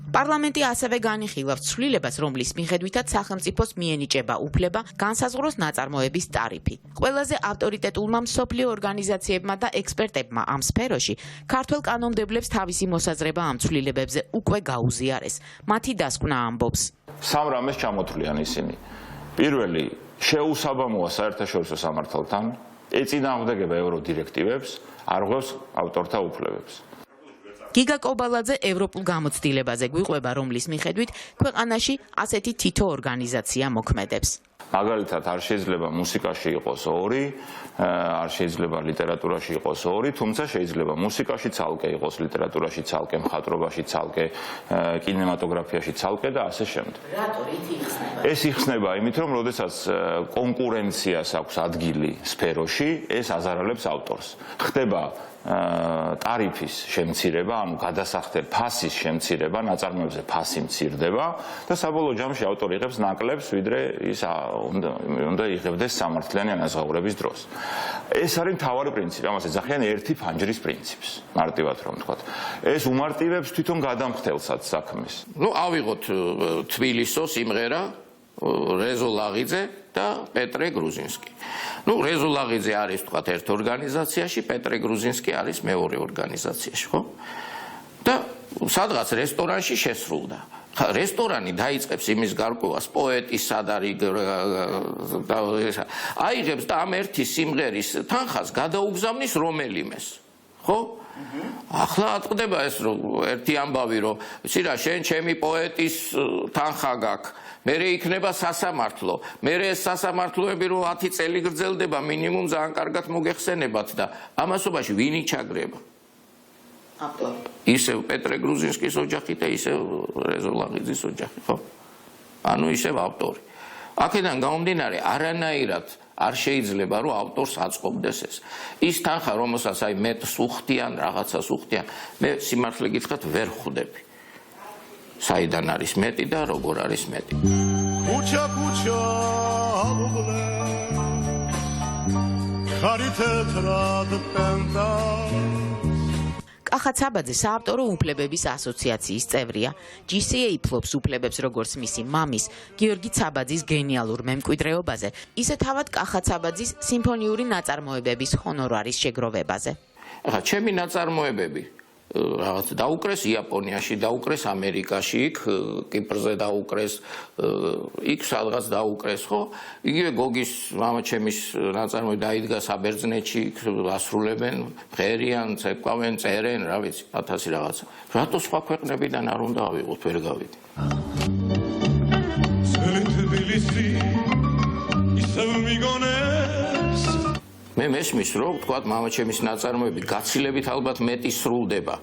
პარლამენტი ასევე განიხილავს ცვლილებას, რომლის მიხედვითაც სახელმწიფოს მიენიჭება უფლება განსაზღვროს ნაწარმოების ტარიფი. ყველაზე ავტორიტეტულმა მსოფლიო ორგანიზაციებმა და ექსპერტებმა ამ სფეროში ქართველ კანონმდებლებს თავისი მოსაზრება ამ ცვლილებებზე უკვე გაუზიარეს. მათი დასკვნა ამბობს. სამ რამეს ჩამოთვლიან ისინი. პირველი, შეუსაბამოა საერთაშორისო სამართალთან, ეწინააღმდეგება ევროდირექტივებს, არღვევს ავტორთა უფლებებს. გიგა კობალაძე ევროპულ გამოცდილებაზე გვიყვება, რომლის მიხედვით ქვეყანაში ასეთი თითო ორგანიზაცია მოქმედებს. მაგალითად, არ შეიძლება მუსიკაში იყოს 2, არ შეიძლება ლიტერატურაში იყოს 2, თუმცა შეიძლება მუსიკაში ცალკე იყოს, ლიტერატურაში ცალკე, მხატვრობაში ცალკე, კინემატოგრაფიაში ცალკე და ასე შემდეგ. რატო რითი იხსნება? ეს იხსნება იმით, რომ როდესაც კონკურენციას აქვს ადგილი სფეროში, ეს აზარალებს ავტორს. ხდება ტარიფის შემცირება, ანუ ფასის შემცირება, ნაწარმოებზე ფასი მცირდება და საბოლოო ჯამში ავტორი იღებს ნაკლებს, ვიდრე ის უნდა იღებდეს სამართლიანი ანაზღაურების დროს. ეს არის მთავარი პრინციპი, ამას ეძახიან ერთი ფანჯრის პრინციპს, მარტივად რომ ვთქვათ. ეს უმარტივებს თვითონ გადამხდელსაც საქმეს. ავიღოთ თბილისო სიმღერა რეზო ლაღიძე და პეტრე გრუზინსკი. რეზო ლაღიძე არის თქვათ ერთ ორგანიზაციაში, პეტრე გრუზინსკი არის მეორე ორგანიზაციაში, ხო? და სადღაც რესტორანში შესრულდა. რესტორანი დაიწყებს იმის გარკვევას, პოეტის სად არის აიღებს და ამ ერთი სიმღერის თანხას გადაუგზავნის რომელიმეს, ხო? ახლა ატყდება ეს ერთი ამბავი, რომ ცირა შენ ჩემი პოეტის თანხა გაქვს. მერე იქნება სასამართლო. მერე ეს სასამართლოები რომ 10 წელი გრძელდება მინიმუმ ძალიან კარგად მოგეხსენებათ და ამასობაში ვინი ჩაგრება? ავტორი. ისევ პეტრე გრუზინსკის ოჯახი და ისევ რეზო ლაღიძის ოჯახი, ხო? ანუ ისევ ავტორი. აქედან გამომდინარე არანაირად არ შეიძლება რომ ავტორს აწყობდეს ეს. ის თანხა რომელსაც აი მეტს უხდიან, რაღაცას უხდიან, მე სიმართლე გითხრათ ვერ ხვდები. საიდან არის მეტი და როგორ არის მეტი. Kucha kucha avule Kharitetrad penta კახა ცაბაძე საავტორო უფლებების ასოციაციის წევრია. GCA ფლობს უფლებებს როგორც მისი მამის, გიორგი ცაბაძის გენიალურ მემკვიდრეობაზე, ისე თავად კახა ცაბაძის სიმფონიური ნაწარმოებების ჰონორარის შეგროვებაზე. ახლა ჩემი ნაწარმოებები რაღაც დაუკრეს იაპონიაში, დაუკრეს ამერიკაში, იქ კიპრზე დაუკრეს, იქ სადღაც დაუკრეს, ხო? იგივე გოგის მამაჩემის ნაწარმოები დაიდგა საბერძნეთში, იქ ასრულებენ, ფერიან, ცეკვავენ, წერენ, რა ვიცი, 1000 რაღაცა. რატო სხვა ქვეყნებიდან არ უნდა ავიღოთ, ვერ გავიდი. მე მესმის რომ თქვათ მამაჩემის ნაწარმოები გაცილებით ალბათ მეტი სრულდება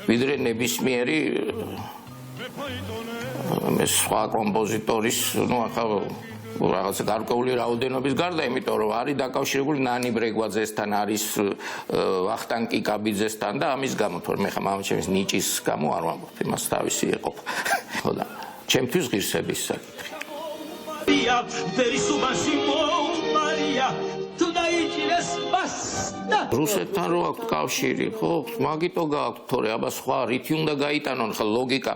ვიდრე ნებისმიერი სხვა კომპოზიტორის ახლა რაღაცა გარკვეული რაოდენობის გარდა, იმიტომ რომ არის დაკავშირებული ნანი ბრეგვაძესთან, არის ვახტანგ კიკაბიძესთან და ამის გამო თორემ ხა მამაჩემის ნიჭის გამო არ ვამბობ, იმას თავისი ეყოფა. ხო და ჩემთვის ღირსების საკითხი. რუსეთთან რო აქვს კავშირი, ხო, მაგიტო გააქვთ, თორე აბა სხვა რითი უნდა გაიტანონ, ხა ლოგიკა,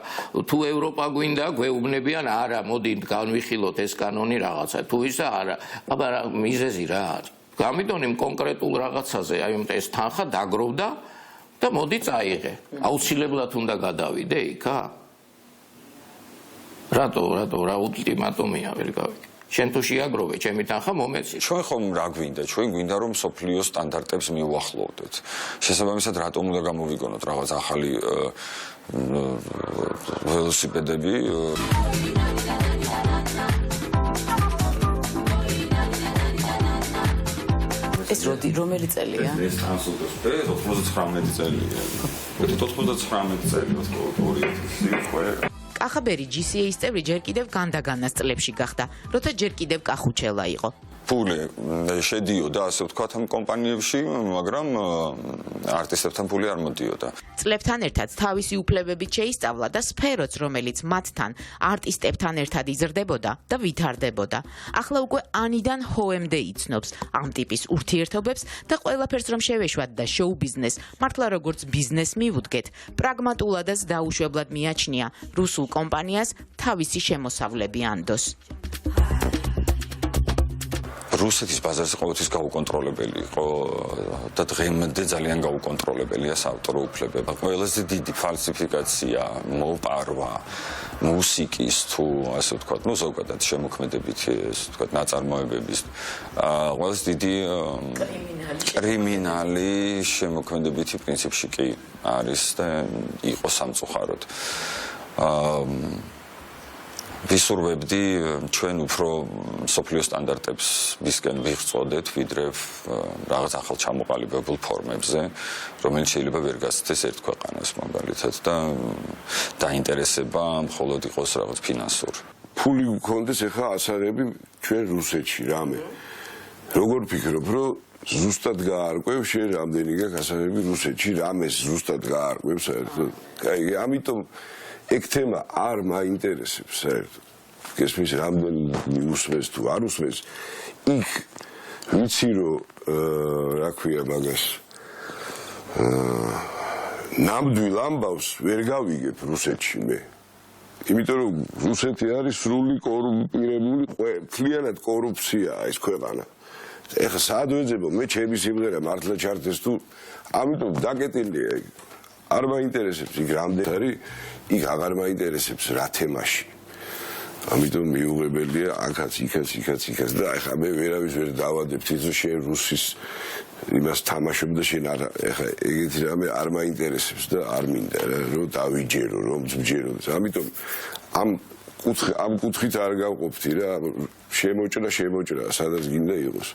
თუ ევროპა გვინდა, გვეუბნებიან, არა, მოდი განვიხილოთ ეს კანონი რაღაცა, თუ ისა არა, აბა მიზეზი რა არის? გამიტომ იმ კონკრეტულ რაღაცაზე, აი ეს თანხა დაგროვდა და მოდი წაიღე. აუცილებლად უნდა გადავიდე იქა? რატო რა ულტიმატუმია ვერ გავიგე. შენ თუ შეაგროვე, ჩემი თანხა მომეცი. ჩვენ ხომ რა გვინდა? ჩვენ გვინდა რომ სოფლიო სტანდარტებს მიუახლოვდეთ. შესაბამისად რატომ უნდა გამოვიგონოთ რაღაც ახალი ველოსიპედები? ეს რომელი წელია? ეს ტრანსპორტზე 99 წელია. 99 წელი 2000 კახაბერი GCA-ის წევრი ჯერ კიდევ განდაგანას წლებში გახდა, როცა ჯერ კიდევ კახუჩელა იყო. ფული შედიოდა, ასე ვთქვათ, ამ კომპანიებში, მაგრამ არტისტებთან ფული არ მოდიოდა. წლებთან ერთად თავისი უფლებებით შეისწავლა და სფეროც, რომელიც მათთან არტისტებთან ერთად იზრდებოდა და ვითარდებოდა. ახლა უკვე ანიდან ჰოემდე იცნობს ამ ტიპის ურთიერთობებს და ყველაფერს რომ შევეშვათ და შოუ ბიზნეს მართლა როგორც ბიზნეს მივუდგეთ, პრაგმატულადაც დაუშვებლად მიაჩნია რუსულ კომპანიას თავისი შემოსავლები ანდოს. რუსეთის ბაზარზე ყოველთვის გაუკონტროლებელი იყო და დღემდე ძალიან გაუკონტროლებელია საავტორო უფლებები. ყველაზე დიდი ფალსიფიკაცია, მოპარვა მუსიკის თუ ასე ვთქვათ, ну ზოგადად შემოქმედებითი, ასე ვთქვათ, ნაწარმოებების ყველაზე დიდი კრიმინალი შემოქმედებითი პრინციპში კი არის და იყო სამწუხაროდ. ვისურვებდი ჩვენ უფრო სოფლიო სტანდარტებს მისკენ ვიღწოდეთ, ვიდრე რაღაც ახალ ჩამოყალიბებულ ფორმებზე, რომელიც შეიძლება ვერ გასცეს ერთ ქვეყანას მაგალითად და დაინტერესება მხოლოდ იყოს რაღაც ფინანსური. ფული გქონდეს ახლა ასარები ჩვენ რუსეთში რამე. როგორ ფიქრობ, რომ ზუსტად გაარკვევ შენ რამდენი გაქვს ასაღები რუსეთში, რამეს ზუსტად გაარკვევ საერთოდ. კაი, ამიტომ ეგ თემა არ მაინტერესებს საერთოდ. გესმის რამდენი უსმეს თუ არ უსმეს, იქ ვიცი რომ რა ქვია მაგას ნამდვილ ამბავს ვერ გავიგებ რუსეთში მე. იმიტომ რომ რუსეთი არის სრული კორუმპირებული, მთლიანად კორუფციაა ეს ქვეყანა. ეხლა სად ვეძებო მე ჩემი სიმღერა მართლა ჩართეს თუ ამიტომ დაკეტილია იქ. არ მაინტერესებს იქ რამდენი არის, იქ აღარ მაინტერესებს რა თემაში. ამიტომ მიუღებელია აქაც, იქაც და ეხლა მე ვერავის ვერ დავადებ თვითონ შენ რუსის იმას თამაშობ და შენ არა ეხლა ეგეთი რამე არ მაინტერესებს და არ მინდა რომ დავიჯერო, რომ ძბჯერო. ამიტომ ამ კუთხით არ გავყოფთი რა, შემოჭრა, სადაც გინდა იყოს.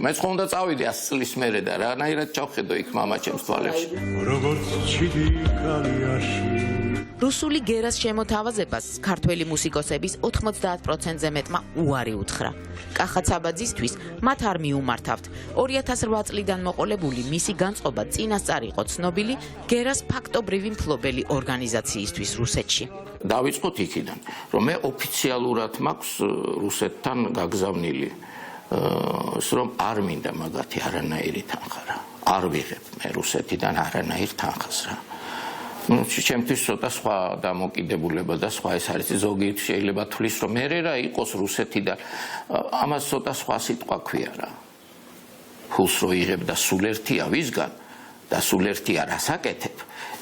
მეც ხომ უნდა წავიდე 100 წლის მერე და რანაირად ჩავხედო იქ მამაჩემს თვალებში. როგორც ჩიდი კალიაში რუსული გერას შემოთავაზებას ქართველი მუსიკოსების 90%-ზე მეტმა უარი უთხრა. კახა ცაბაძისთვის მათ არ მიუმართავთ. 2008 წლიდან მოყოლებული მისი განწყობა წინასწარ იყო ცნობილი გერას ფაქტობრივი მფლობელი ორგანიზაციისთვის რუსეთში. დავიწყოთ იქიდან, რომ მე ოფიციალურად მაქვს რუსეთთან გაგზავნილი, რომ არ მინდა მაგათი არანაირი თანხა რა. არ ვიღებ მე რუსეთიდან არანაირ თანხას რა. ჩემთვის ცოტა სხვა დამოკიდებულება და სხვა ეს არის ზოგიერთი შეიძლება თulis რომ მე რა იყოს რუსეთიდან ამას ცოტა სხვა სიტყვა ქვია რა. ფულს რო იღებ და სულ ერთია ვისგან და სულ ერთია რას აკეთებ,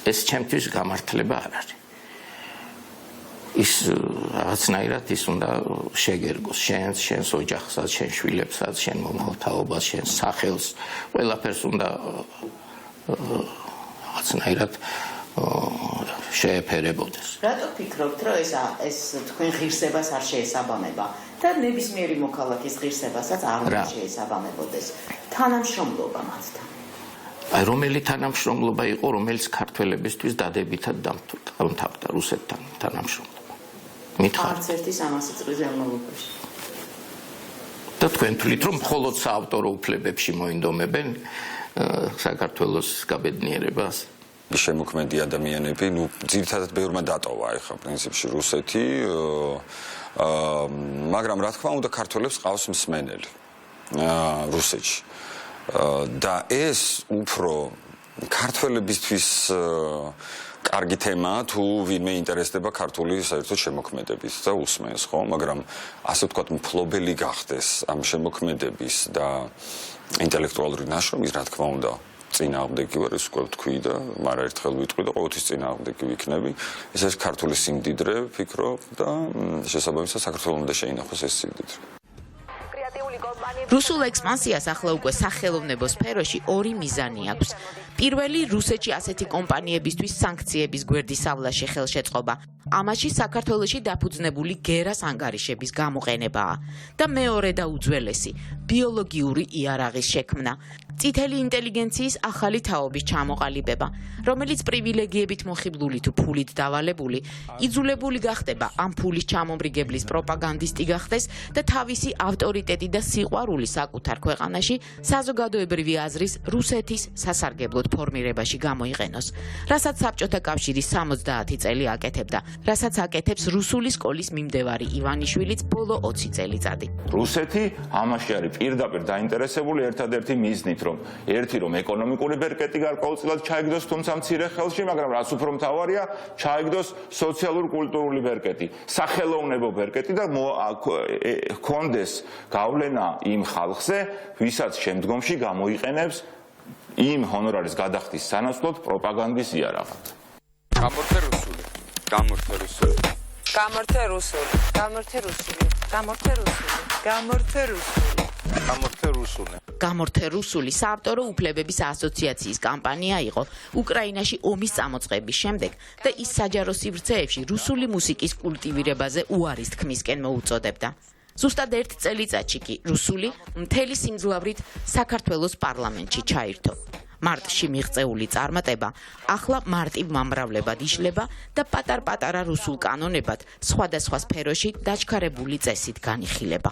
ეს ჩემთვის გამართლება არ არის. ის რაღაცნაირად ის უნდა შეგერგოს შენს ოჯახსაც, შენ შვილებსაც, შენ მომავალთაობას, შენ სახელს, ყველაფერს უნდა რაღაცნაირად შეეფერებოდეს. რატო ფიქრობთ, რომ ეს თქვენ ღირსებას არ შეესაბამება და ნებისმიერი მოქალაქის ღირსებასაც არ უნდა შეესაბამებოდეს? თანამშრომლობა მათთან. აი რომელი თანამშრომლობა იყო, რომელიც ქართველებისთვის დადებითად დამთავრდა რუსეთთან თანამშრომლობა. არც ერთი 300 წლის განმავლობაში. და თქვენ თვლით, რომ მხოლოდ საავტორო უფლებებში მოინდომებენ საქართველოს გაბედნიერებას? შემოქმედი ადამიანები, ძირითადად ბევრმა დატოვა ეხლა პრინციპში რუსეთი, მაგრამ რა თქმა უნდა ქართველებს ყავს მსმენელი რუსეთში. და ეს უფრო ქართველებისთვის კარგი თემაა თუ ვინმე ინტერესდება ქართული საერთოდ შემოქმედებით და უსმენს, ხო? მაგრამ ასე ვთქვათ, მფლობელი გახდეს ამ შემოქმედების და ინტელექტუალური ნაშრომის, რა თქმა უნდა, წინააღმდეგი ვარ, ეს უკვე ვთქვი და მაგრამ ერთხელ ვიტყვი და ყოველთვის წინააღმდეგი ვიქნები. ეს არის ქართული სიმდიდრე, ვფიქრობ და შესაბამისად საქართველოს უნდა შეინახოს ეს სიმდიდრე. რუსულ ექსპანსიას ახლა უკვე სახელოვნებო სფეროში ორი მიზანი აქვს. პირველი, რუსეთში ასეთი კომპანიებისთვის სანქციების გვერდის სავლაში ხელშეწყობა. ამაში საქართველოში დაფუძნებული გერას ანგარიშების გამოყენებაა. და მეორე და უძველესი, ბიოლოგიური იარაღის შექმნა. წითელი ინტელიგენციის ახალი თაობის ჩამოყალიბება, რომელიც პრივილეგიებით მოხიბლული თუ ფულით დავალებული, იძულებული გახდება ამ ფულის ჩამომრიგებლის პროპაგანდისტი გახდეს და თავისი ავტორიტეტი და სიყვარული საკუთარ ქვეყანაში საზოგადოებრივი აზრის რუსეთის სასარგებლოდ ფორმირებაში გამოიყენოს, რასაც საბჭოთა კავშირი 70 წელი აკეთებდა, რასაც აკეთებს რუსული სკოლის მიმდევარი ივანიშვილიც ბოლო 20 წელიწადი. რუსეთი ამაში არის პირდაპირ დაინტერესებული ერთადერთი მიზნით, რომ ეკონომიკური ბერკეტი გარკვეულწილად ჩაიგდოს თუმცა მცირე ხელში, მაგრამ რაც უფრო მთავარია, ჩაიგდოს სოციალურ-კულტურული ბერკეტი, სახელოვნებო ბერკეტი და ჰქონდეს გავლენა იმ ხალხზე, ვისაც შემდგომში გამოიყენებს იმ ჰონორარის გადახდის სანაცვლოდ პროპაგანდის იარაღად. გამორთე რუსული. გამორთე რუსული. გამორთე რუსული. გამორთე რუსული. გამორთე რუსული. გამორთე რუსული. გამორთე რუსული. გამორთე რუსული საავტორო უფლებების ასოციაციის კამპანია იყო უკრაინაში ომის წამოწყების შემდეგ და ის საჯარო სივრცეებში რუსული მუსიკის კულტივირებაზე უარის თქმისკენ მოუწოდებდა. ზუსტად ერთ წელიწადში კი რუსული მთელი სიმძლავრით საქართველოს პარლამენტში ჩაირთო. მარტში მიღწეული წარმატება ახლა მარტივ მომრავლებად იშლება და პატარ-პატარა რუსულ კანონებად სხვადასხვა სფეროში დაჩქარებული წესით განიხილება.